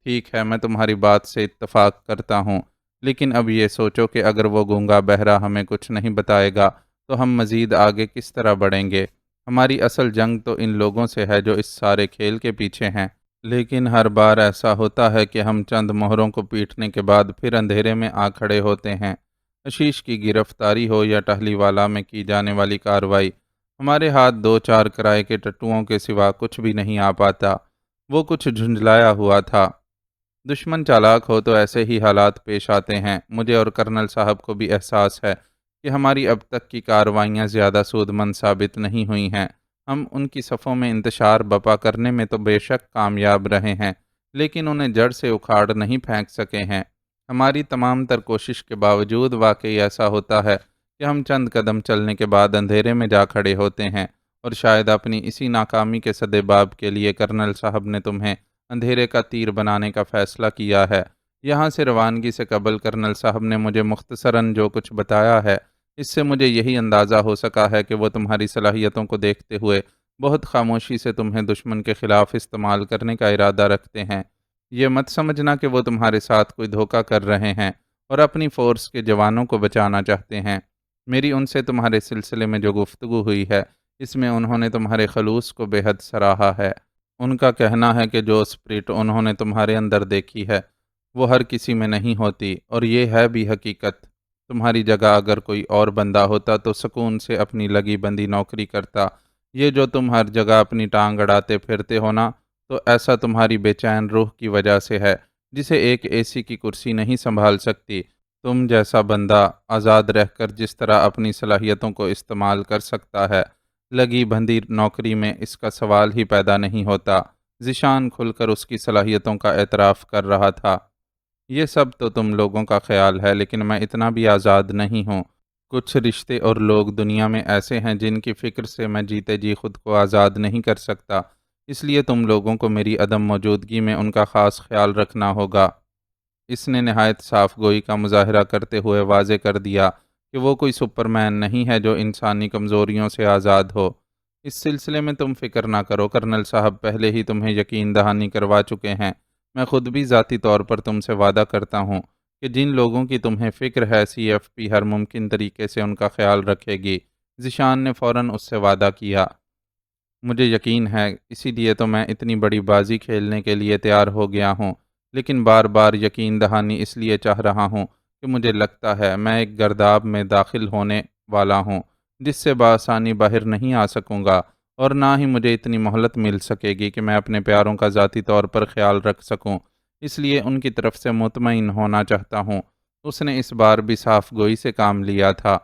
ٹھیک ہے، میں تمہاری بات سے اتفاق کرتا ہوں، لیکن اب یہ سوچو کہ اگر وہ گونگا بہرا ہمیں کچھ نہیں بتائے گا تو ہم مزید آگے کس طرح بڑھیں گے؟ ہماری اصل جنگ تو ان لوگوں سے ہے جو اس سارے کھیل کے پیچھے ہیں، لیکن ہر بار ایسا ہوتا ہے کہ ہم چند مہروں کو پیٹنے کے بعد پھر اندھیرے میں آ کھڑے ہوتے ہیں۔ عشیش کی گرفتاری ہو یا ٹہلی والا میں کی جانے والی کارروائی، ہمارے ہاتھ دو چار کرائے کے ٹٹوؤں کے سوا کچھ بھی نہیں آ پاتا۔ وہ کچھ جھنجھلایا ہوا تھا۔ دشمن چالاک ہو تو ایسے ہی حالات پیش آتے ہیں۔ مجھے اور کرنل صاحب کو بھی احساس ہے کہ ہماری اب تک کی کارروائیاں زیادہ سود مند ثابت نہیں ہوئی ہیں۔ ہم ان کی صفوں میں انتشار بپا کرنے میں تو بے شک کامیاب رہے ہیں، لیکن انہیں جڑ سے اکھاڑ نہیں پھینک سکے ہیں۔ ہماری تمام تر کوشش کے باوجود واقعی ایسا ہوتا ہے کہ ہم چند قدم چلنے کے بعد اندھیرے میں جا کھڑے ہوتے ہیں، اور شاید اپنی اسی ناکامی کے سدباب کے لیے کرنل صاحب نے تمہیں اندھیرے کا تیر بنانے کا فیصلہ کیا ہے۔ یہاں سے روانگی سے قبل کرنل صاحب نے مجھے مختصراً جو کچھ بتایا ہے، اس سے مجھے یہی اندازہ ہو سکا ہے کہ وہ تمہاری صلاحیتوں کو دیکھتے ہوئے بہت خاموشی سے تمہیں دشمن کے خلاف استعمال کرنے کا ارادہ رکھتے ہیں۔ یہ مت سمجھنا کہ وہ تمہارے ساتھ کوئی دھوکہ کر رہے ہیں اور اپنی فورس کے جوانوں کو بچانا چاہتے ہیں۔ میری ان سے تمہارے سلسلے میں جو گفتگو ہوئی ہے، اس میں انہوں نے تمہارے خلوص کو بے حد سراہا ہے۔ ان کا کہنا ہے کہ جو اسپرٹ انہوں نے تمہارے اندر دیکھی ہے وہ ہر کسی میں نہیں ہوتی، اور یہ ہے بھی حقیقت۔ تمہاری جگہ اگر کوئی اور بندہ ہوتا تو سکون سے اپنی لگی بندی نوکری کرتا۔ یہ جو تم ہر جگہ اپنی ٹانگ اڑاتے پھرتے ہو نا، تو ایسا تمہاری بے چین روح کی وجہ سے ہے، جسے ایک اے سی کی کرسی نہیں سنبھال سکتی۔ تم جیسا بندہ آزاد رہ کر جس طرح اپنی صلاحیتوں کو استعمال کر سکتا ہے، لگی بندی نوکری میں اس کا سوال ہی پیدا نہیں ہوتا۔ ذیشان کھل کر اس کی صلاحیتوں کا اعتراف کر رہا تھا۔ یہ سب تو تم لوگوں کا خیال ہے، لیکن میں اتنا بھی آزاد نہیں ہوں۔ کچھ رشتے اور لوگ دنیا میں ایسے ہیں جن کی فکر سے میں جیتے جی خود کو آزاد نہیں کر سکتا، اس لیے تم لوگوں کو میری عدم موجودگی میں ان کا خاص خیال رکھنا ہوگا۔ اس نے نہایت صاف گوئی کا مظاہرہ کرتے ہوئے واضح کر دیا کہ وہ کوئی سپرمین نہیں ہے جو انسانی کمزوریوں سے آزاد ہو۔ اس سلسلے میں تم فکر نہ کرو، کرنل صاحب پہلے ہی تمہیں یقین دہانی کروا چکے ہیں۔ میں خود بھی ذاتی طور پر تم سے وعدہ کرتا ہوں کہ جن لوگوں کی تمہیں فکر ہے، سی ایف پی ہر ممکن طریقے سے ان کا خیال رکھے گی۔ ذیشان نے فوراً اس سے وعدہ کیا۔ مجھے یقین ہے، اسی لیے تو میں اتنی بڑی بازی کھیلنے کے لیے تیار ہو گیا ہوں، لیکن بار بار یقین دہانی اس لیے چاہ رہا ہوں کہ مجھے لگتا ہے میں ایک گرداب میں داخل ہونے والا ہوں جس سے بآسانی باہر نہیں آ سکوں گا، اور نہ ہی مجھے اتنی مہلت مل سکے گی کہ میں اپنے پیاروں کا ذاتی طور پر خیال رکھ سکوں، اس لیے ان کی طرف سے مطمئن ہونا چاہتا ہوں۔ اس نے اس بار بھی صاف گوئی سے کام لیا تھا۔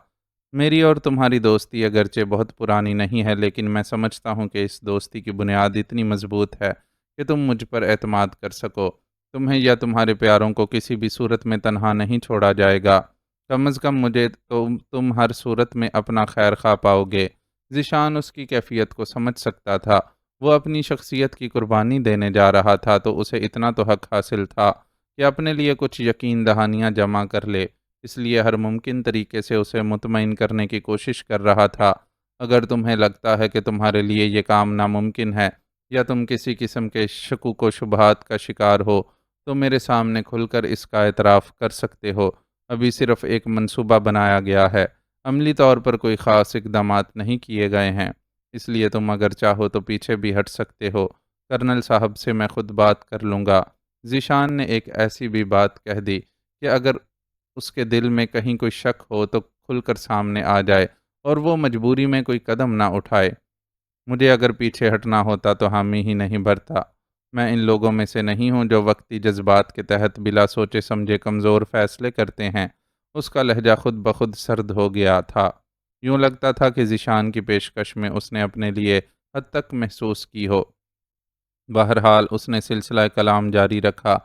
میری اور تمہاری دوستی اگرچہ بہت پرانی نہیں ہے، لیکن میں سمجھتا ہوں کہ اس دوستی کی بنیاد اتنی مضبوط ہے کہ تم مجھ پر اعتماد کر سکو۔ تمہیں یا تمہارے پیاروں کو کسی بھی صورت میں تنہا نہیں چھوڑا جائے گا۔ کم از کم مجھے تو تم ہر صورت میں اپنا خیر خواہ پاؤ گے۔ ذیشان اس کی کیفیت کو سمجھ سکتا تھا۔ وہ اپنی شخصیت کی قربانی دینے جا رہا تھا، تو اسے اتنا تو حق حاصل تھا کہ اپنے لیے کچھ یقین دہانیاں جمع کر لے۔ اس لیے ہر ممکن طریقے سے اسے مطمئن کرنے کی کوشش کر رہا تھا۔ اگر تمہیں لگتا ہے کہ تمہارے لیے یہ کام ناممکن ہے یا تم کسی قسم کے شکوک و شبہات کا شکار ہو تو میرے سامنے کھل کر اس کا اعتراف کر سکتے ہو۔ ابھی صرف ایک منصوبہ بنایا گیا ہے، عملی طور پر کوئی خاص اقدامات نہیں کیے گئے ہیں، اس لیے تم اگر چاہو تو پیچھے بھی ہٹ سکتے ہو۔ کرنل صاحب سے میں خود بات کر لوں گا۔ ذیشان نے ایک ایسی بھی بات کہہ دی کہ اگر اس کے دل میں کہیں کوئی شک ہو تو کھل کر سامنے آ جائے اور وہ مجبوری میں کوئی قدم نہ اٹھائے۔ مجھے اگر پیچھے ہٹنا ہوتا تو حامی ہی نہیں بھرتا۔ میں ان لوگوں میں سے نہیں ہوں جو وقتی جذبات کے تحت بلا سوچے سمجھے کمزور فیصلے کرتے ہیں۔ اس کا لہجہ خود بخود سرد ہو گیا تھا۔ یوں لگتا تھا کہ ذیشان کی پیشکش میں اس نے اپنے لیے حد تک محسوس کی ہو۔ بہرحال اس نے سلسلہ کلام جاری رکھا۔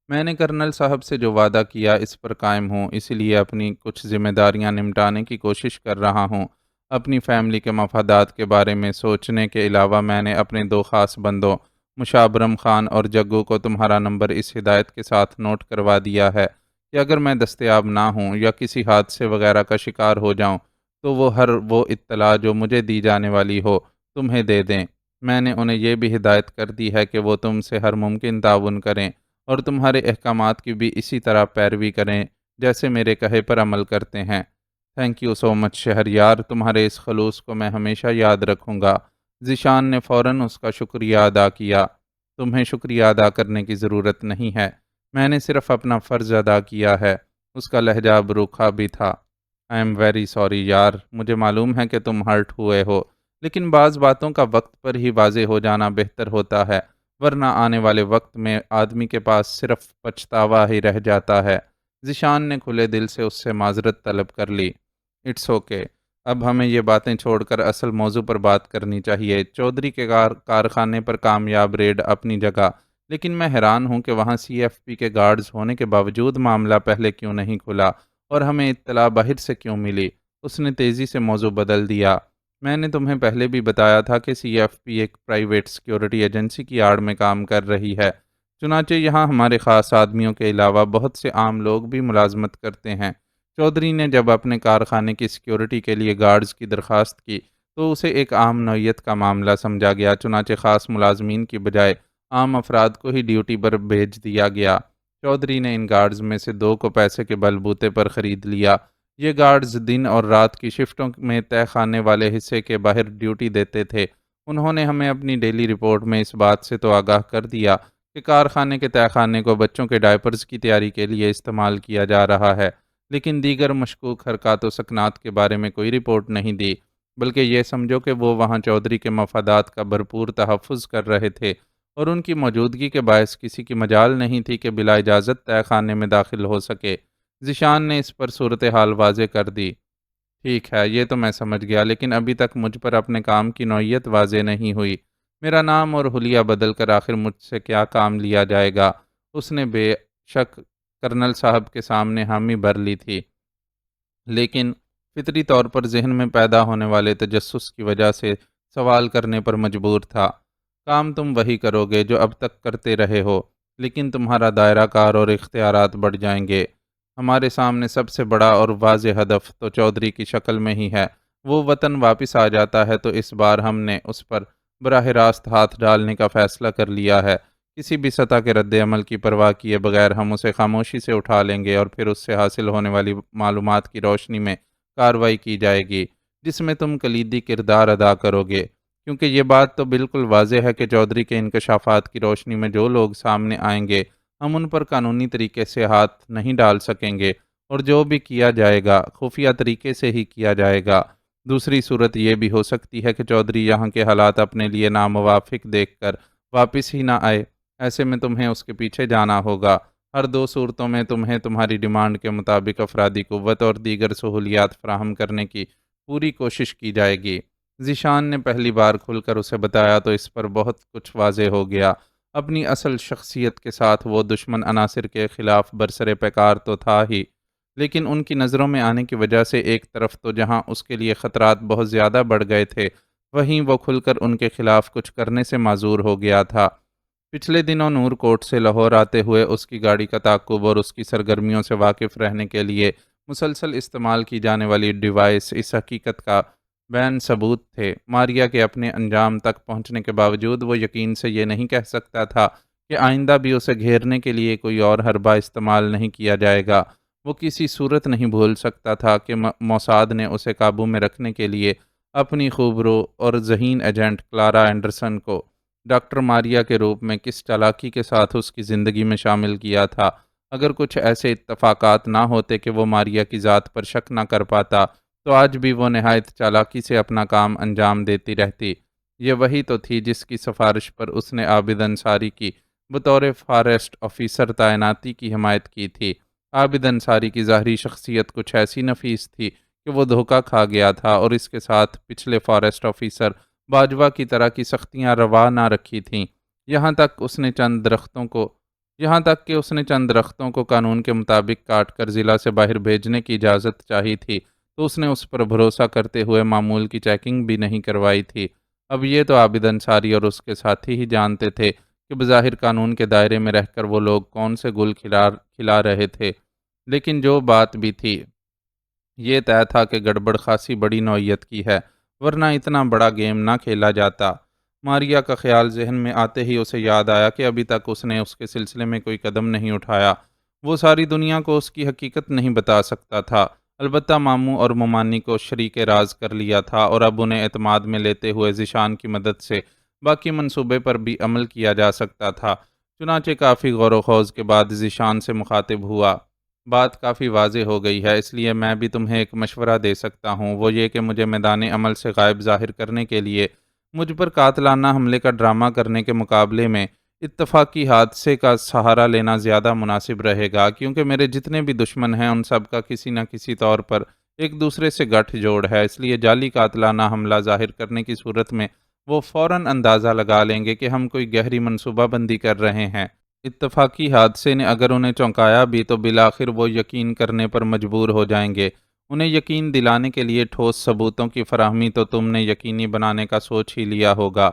میں نے کرنل صاحب سے جو وعدہ کیا اس پر قائم ہوں، اسی لیے اپنی کچھ ذمہ داریاں نمٹانے کی کوشش کر رہا ہوں۔ اپنی فیملی کے مفادات کے بارے میں سوچنے کے علاوہ میں نے اپنے دو خاص بندوں مشابرم خان اور جگو کو تمہارا نمبر اس ہدایت کے ساتھ نوٹ کروا دیا ہے کہ اگر میں دستیاب نہ ہوں یا کسی حادثے وغیرہ کا شکار ہو جاؤں تو وہ اطلاع جو مجھے دی جانے والی ہو تمہیں دے دیں۔ میں نے انہیں یہ بھی ہدایت کر دی ہے کہ وہ تم سے ہر ممکن تعاون کریں اور تمہارے احکامات کی بھی اسی طرح پیروی کریں جیسے میرے کہے پر عمل کرتے ہیں۔ تھینک یو سو مچ شہریار، تمہارے اس خلوص کو میں ہمیشہ یاد رکھوں گا۔ ذیشان نے فوراً اس کا شکریہ ادا کیا۔ تمہیں شکریہ ادا کرنے کی ضرورت نہیں ہے، میں نے صرف اپنا فرض ادا کیا ہے۔ اس کا لہجہ اب روکھا بھی تھا۔ آئی ایم ویری سوری یار، مجھے معلوم ہے کہ تم ہرٹ ہوئے ہو، لیکن بعض باتوں کا وقت پر ہی واضح ہو جانا بہتر ہوتا ہے، ورنہ آنے والے وقت میں آدمی کے پاس صرف پچھتاوا ہی رہ جاتا ہے۔ ذیشان نے کھلے دل سے اس سے معذرت طلب کر لی۔ اٹس اوکے، اب ہمیں یہ باتیں چھوڑ کر اصل موضوع پر بات کرنی چاہیے۔ چودھری کے کارخانے پر کامیاب ریڈ اپنی جگہ، لیکن میں حیران ہوں کہ وہاں سی ایف پی کے گارڈز ہونے کے باوجود معاملہ پہلے کیوں نہیں کھلا اور ہمیں اطلاع باہر سے کیوں ملی۔ اس نے تیزی سے موضوع بدل دیا۔ میں نے تمہیں پہلے بھی بتایا تھا کہ سی ایف پی ایک پرائیویٹ سیکیورٹی ایجنسی کی آڑ میں کام کر رہی ہے۔ چنانچہ یہاں ہمارے خاص آدمیوں کے علاوہ بہت سے عام لوگ بھی ملازمت کرتے ہیں۔ چودھری نے جب اپنے کارخانے کی سیکیورٹی کے لیے گارڈز کی درخواست کی تو اسے ایک عام نوعیت کا معاملہ سمجھا گیا، چنانچہ خاص ملازمین کی بجائے عام افراد کو ہی ڈیوٹی پر بھیج دیا گیا۔ چودھری نے ان گارڈز میں سے دو کو پیسے کے بل بوتے پر خرید لیا۔ یہ گارڈز دن اور رات کی شفٹوں میں طے خانے والے حصے کے باہر ڈیوٹی دیتے تھے۔ انہوں نے ہمیں اپنی ڈیلی رپورٹ میں اس بات سے تو آگاہ کر دیا کہ کارخانے کے طے خانے کو بچوں کے ڈائپرز کی تیاری کے لیے استعمال کیا جا رہا ہے، لیکن دیگر مشکوک حرکات و سکنات کے بارے میں کوئی رپورٹ نہیں دی، بلکہ یہ سمجھو کہ وہ وہاں چودھری کے مفادات کا بھرپور تحفظ کر رہے تھے اور ان کی موجودگی کے باعث کسی کی مجال نہیں تھی کہ بلا اجازت طے خانے میں داخل ہو سکے۔ ذیشان نے اس پر صورتحال واضح کر دی۔ ٹھیک ہے، یہ تو میں سمجھ گیا، لیکن ابھی تک مجھ پر اپنے کام کی نوعیت واضح نہیں ہوئی۔ میرا نام اور حلیہ بدل کر آخر مجھ سے کیا کام لیا جائے گا؟ اس نے بے شک کرنل صاحب کے سامنے حامی بھر لی تھی، لیکن فطری طور پر ذہن میں پیدا ہونے والے تجسس کی وجہ سے سوال کرنے پر مجبور تھا۔ کام تم وہی کرو گے جو اب تک کرتے رہے ہو، لیکن تمہارا دائرہ کار اور اختیارات بڑھ جائیں گے۔ ہمارے سامنے سب سے بڑا اور واضح ہدف تو چودھری کی شکل میں ہی ہے۔ وہ وطن واپس آ جاتا ہے تو اس بار ہم نے اس پر براہ راست ہاتھ ڈالنے کا فیصلہ کر لیا ہے۔ کسی بھی سطح کے رد عمل کی پرواہ کیے بغیر ہم اسے خاموشی سے اٹھا لیں گے اور پھر اس سے حاصل ہونے والی معلومات کی روشنی میں کارروائی کی جائے گی، جس میں تم کلیدی کردار ادا کرو گے، کیونکہ یہ بات تو بالکل واضح ہے کہ چودھری کے انکشافات کی روشنی میں جو لوگ سامنے آئیں گے ہم ان پر قانونی طریقے سے ہاتھ نہیں ڈال سکیں گے، اور جو بھی کیا جائے گا خفیہ طریقے سے ہی کیا جائے گا۔ دوسری صورت یہ بھی ہو سکتی ہے کہ چودھری یہاں کے حالات اپنے لیے ناموافق دیکھ کر واپس ہی نہ آئے، ایسے میں تمہیں اس کے پیچھے جانا ہوگا۔ ہر دو صورتوں میں تمہیں تمہاری ڈیمانڈ کے مطابق افرادی قوت اور دیگر سہولیات فراہم کرنے کی پوری کوشش کی جائے گی۔ ذیشان نے پہلی بار کھل کر اسے بتایا تو اس پر بہت کچھ واضح ہو گیا۔ اپنی اصل شخصیت کے ساتھ وہ دشمن عناصر کے خلاف برسر پیکار تو تھا ہی، لیکن ان کی نظروں میں آنے کی وجہ سے ایک طرف تو جہاں اس کے لیے خطرات بہت زیادہ بڑھ گئے تھے، وہیں وہ کھل کر ان کے خلاف کچھ کرنے سے معذور ہو گیا تھا۔ پچھلے دنوں نور کوٹ سے لاہور آتے ہوئے اس کی گاڑی کا تعاقب اور اس کی سرگرمیوں سے واقف رہنے کے لیے مسلسل استعمال کی جانے والی ڈیوائس اس حقیقت کا بین ثبوت تھے۔ ماریا کے اپنے انجام تک پہنچنے کے باوجود وہ یقین سے یہ نہیں کہہ سکتا تھا کہ آئندہ بھی اسے گھیرنے کے لیے کوئی اور حربہ استعمال نہیں کیا جائے گا۔ وہ کسی صورت نہیں بھول سکتا تھا کہ موساد نے اسے قابو میں رکھنے کے لیے اپنی خوبرو اور ذہین ایجنٹ کلارا اینڈرسن کو ڈاکٹر ماریا کے روپ میں کس چالاکی کے ساتھ اس کی زندگی میں شامل کیا تھا۔ اگر کچھ ایسے اتفاقات نہ ہوتے کہ وہ ماریا کی ذات پر شک نہ کر پاتا تو آج بھی وہ نہایت چالاکی سے اپنا کام انجام دیتی رہتی۔ یہ وہی تو تھی جس کی سفارش پر اس نے عابد انصاری کی بطور فارسٹ آفیسر تعیناتی کی حمایت کی تھی۔ عابد انصاری کی ظاہری شخصیت کچھ ایسی نفیس تھی کہ وہ دھوکہ کھا گیا تھا، اور اس کے ساتھ پچھلے فارسٹ آفیسر باجوہ کی طرح کی سختیاں روا نہ رکھی تھیں۔ یہاں تک کہ اس نے چند درختوں کو قانون کے مطابق کاٹ کر ضلع سے باہر بھیجنے کی اجازت چاہی تھی تو اس نے اس پر بھروسہ کرتے ہوئے معمول کی چیکنگ بھی نہیں کروائی تھی۔ اب یہ تو عابد انصاری اور اس کے ساتھی ہی جانتے تھے کہ بظاہر قانون کے دائرے میں رہ کر وہ لوگ کون سے گل کھلا رہے تھے، لیکن جو بات بھی تھی یہ طے تھا کہ گڑبڑ خاصی بڑی نوعیت کی ہے، ورنہ اتنا بڑا گیم نہ کھیلا جاتا۔ ماریا کا خیال ذہن میں آتے ہی اسے یاد آیا کہ ابھی تک اس نے اس کے سلسلے میں کوئی قدم نہیں اٹھایا۔ وہ ساری دنیا کو اس کی حقیقت نہیں بتا سکتا تھا، البتہ ماموں اور ممانی کو شریک راز کر لیا تھا، اور اب انہیں اعتماد میں لیتے ہوئے ذیشان کی مدد سے باقی منصوبے پر بھی عمل کیا جا سکتا تھا۔ چنانچہ کافی غور و خوض کے بعد ذیشان سے مخاطب ہوا۔ بات کافی واضح ہو گئی ہے، اس لیے میں بھی تمہیں ایک مشورہ دے سکتا ہوں، وہ یہ کہ مجھے میدان عمل سے غائب ظاہر کرنے کے لیے مجھ پر قاتلانہ حملے کا ڈرامہ کرنے کے مقابلے میں اتفاقی حادثے کا سہارا لینا زیادہ مناسب رہے گا، کیونکہ میرے جتنے بھی دشمن ہیں ان سب کا کسی نہ کسی طور پر ایک دوسرے سے گٹھ جوڑ ہے۔ اس لیے جعلی قاتلانہ حملہ ظاہر کرنے کی صورت میں وہ فوراً اندازہ لگا لیں گے کہ ہم کوئی گہری منصوبہ بندی کر رہے ہیں۔ اتفاقی حادثے نے اگر انہیں چونکایا بھی تو بالآخر وہ یقین کرنے پر مجبور ہو جائیں گے۔ انہیں یقین دلانے کے لیے ٹھوس ثبوتوں کی فراہمی تو تم نے یقینی بنانے کا سوچ ہی لیا ہوگا۔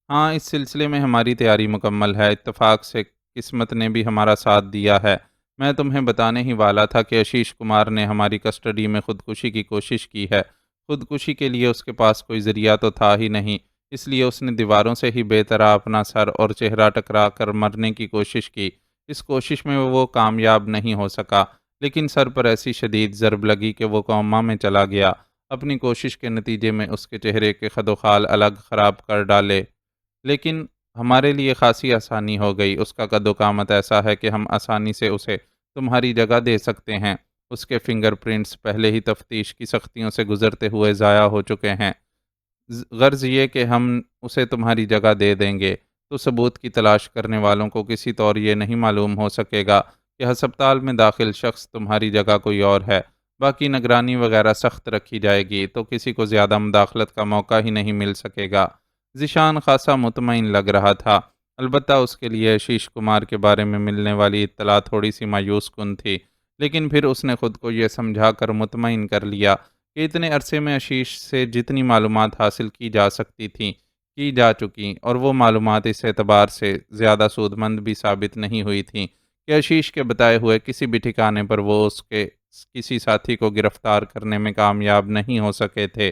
ہاں، اس سلسلے میں ہماری تیاری مکمل ہے۔ اتفاق سے قسمت نے بھی ہمارا ساتھ دیا ہے۔ میں تمہیں بتانے ہی والا تھا کہ آشیش کمار نے ہماری کسٹڈی میں خودکشی کی کوشش کی ہے۔ خودکشی کے لیے اس کے پاس کوئی ذریعہ تو تھا ہی نہیں، اس لیے اس نے دیواروں سے ہی بے طرح اپنا سر اور چہرہ ٹکرا کر مرنے کی کوشش کی۔ اس کوشش میں وہ کامیاب نہیں ہو سکا، لیکن سر پر ایسی شدید ضرب لگی کہ وہ کوما میں چلا گیا۔ اپنی کوشش کے نتیجے میں اس کے چہرے کے خد و خال الگ خراب کر ڈالے، لیکن ہمارے لیے خاصی آسانی ہو گئی۔ اس کا قد و قامت ایسا ہے کہ ہم آسانی سے اسے تمہاری جگہ دے سکتے ہیں۔ اس کے فنگر پرنٹس پہلے ہی تفتیش کی سختیوں سے گزرتے ہوئے ضائع ہو چکے ہیں۔ غرض یہ کہ ہم اسے تمہاری جگہ دے دیں گے تو ثبوت کی تلاش کرنے والوں کو کسی طور یہ نہیں معلوم ہو سکے گا کہ ہسپتال میں داخل شخص تمہاری جگہ کوئی اور ہے۔ باقی نگرانی وغیرہ سخت رکھی جائے گی تو کسی کو زیادہ مداخلت کا موقع ہی نہیں مل سکے گا۔ ذیشان خاصا مطمئن لگ رہا تھا، البتہ اس کے لیے آشیش کمار کے بارے میں ملنے والی اطلاع تھوڑی سی مایوس کن تھی، لیکن پھر اس نے خود کو یہ سمجھا کر مطمئن کر لیا کہ اتنے عرصے میں آشیش سے جتنی معلومات حاصل کی جا سکتی تھیں کی جا چکیں، اور وہ معلومات اس اعتبار سے زیادہ سود مند بھی ثابت نہیں ہوئی تھیں کہ آشیش کے بتائے ہوئے کسی بھی ٹھکانے پر وہ اس کے کسی ساتھی کو گرفتار کرنے میں کامیاب نہیں ہو سکے تھے۔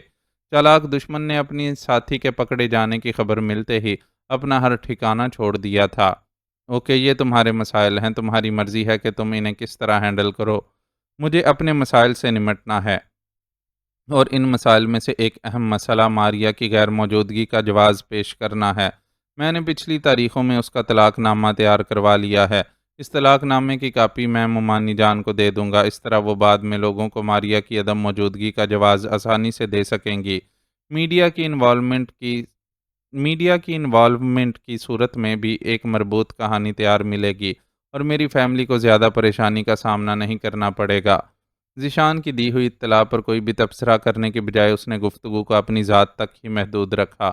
چالاک دشمن نے اپنی ساتھی کے پکڑے جانے کی خبر ملتے ہی اپنا ہر ٹھکانہ چھوڑ دیا تھا۔ اوکے، یہ تمہارے مسائل ہیں، تمہاری مرضی ہے کہ تم انہیں کس طرح ہینڈل کرو۔ مجھے اپنے مسائل سے نمٹنا ہے، اور ان مسائل میں سے ایک اہم مسئلہ ماریا کی غیر موجودگی کا جواز پیش کرنا ہے۔ میں نے پچھلی تاریخوں میں اس کا طلاق نامہ تیار کروا لیا ہے۔ اس طلاق نامے کی کاپی میں ممانی جان کو دے دوں گا، اس طرح وہ بعد میں لوگوں کو ماریا کی عدم موجودگی کا جواز آسانی سے دے سکیں گی۔ میڈیا کی انوالومنٹ کی صورت میں بھی ایک مربوط کہانی تیار ملے گی، اور میری فیملی کو زیادہ پریشانی کا سامنا نہیں کرنا پڑے گا۔ ذیشان کی دی ہوئی اطلاع پر کوئی بھی تبصرہ کرنے کے بجائے اس نے گفتگو کو اپنی ذات تک ہی محدود رکھا۔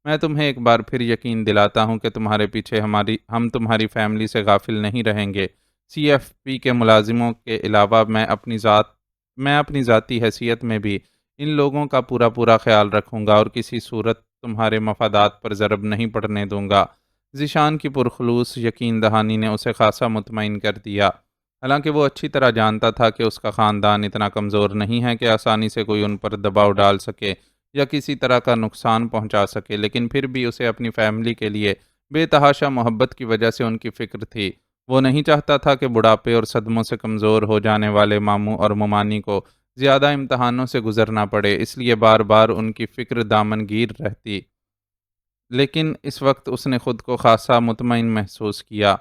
میں تمہیں ایک بار پھر یقین دلاتا ہوں کہ تمہارے پیچھے ہم تمہاری فیملی سے غافل نہیں رہیں گے۔ سی ایف پی کے ملازموں کے علاوہ میں اپنی ذاتی حیثیت میں بھی ان لوگوں کا پورا خیال رکھوں گا، اور کسی صورت تمہارے مفادات پر ضرب نہیں پڑنے دوں گا۔ ذیشان کی پرخلوص یقین دہانی نے اسے خاصا مطمئن کر دیا، حالانکہ وہ اچھی طرح جانتا تھا کہ اس کا خاندان اتنا کمزور نہیں ہے کہ آسانی سے کوئی ان پر دباؤ ڈال سکے۔ یا کسی طرح کا نقصان پہنچا سکے، لیکن پھر بھی اسے اپنی فیملی کے لیے بے تحاشا محبت کی وجہ سے ان کی فکر تھی۔ وہ نہیں چاہتا تھا کہ بڑھاپے اور صدموں سے کمزور ہو جانے والے ماموں اور ممانی کو زیادہ امتحانوں سے گزرنا پڑے، اس لیے بار بار ان کی فکر دامنگیر رہتی۔ لیکن اس وقت اس نے خود کو خاصا مطمئن محسوس کیا۔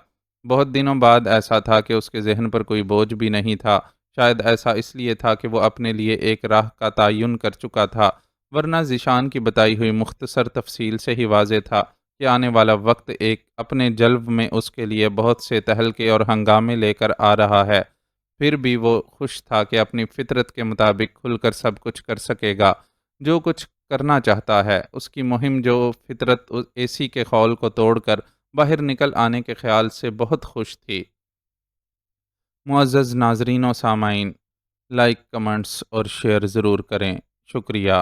بہت دنوں بعد ایسا تھا کہ اس کے ذہن پر کوئی بوجھ بھی نہیں تھا۔ شاید ایسا اس لیے تھا کہ وہ اپنے لیے ایک راہ کا تعین کر چکا تھا، ورنہ ذیشان کی بتائی ہوئی مختصر تفصیل سے ہی واضح تھا کہ آنے والا وقت ایک اپنے جلب میں اس کے لیے بہت سے تہلکے اور ہنگامے لے کر آ رہا ہے۔ پھر بھی وہ خوش تھا کہ اپنی فطرت کے مطابق کھل کر سب کچھ کر سکے گا جو کچھ کرنا چاہتا ہے۔ اس کی مہم جو فطرت اے سی کے خول کو توڑ کر باہر نکل آنے کے خیال سے بہت خوش تھی۔ معزز ناظرین و سامعین، لائک، کمنٹس اور شیئر ضرور کریں۔ شکریہ۔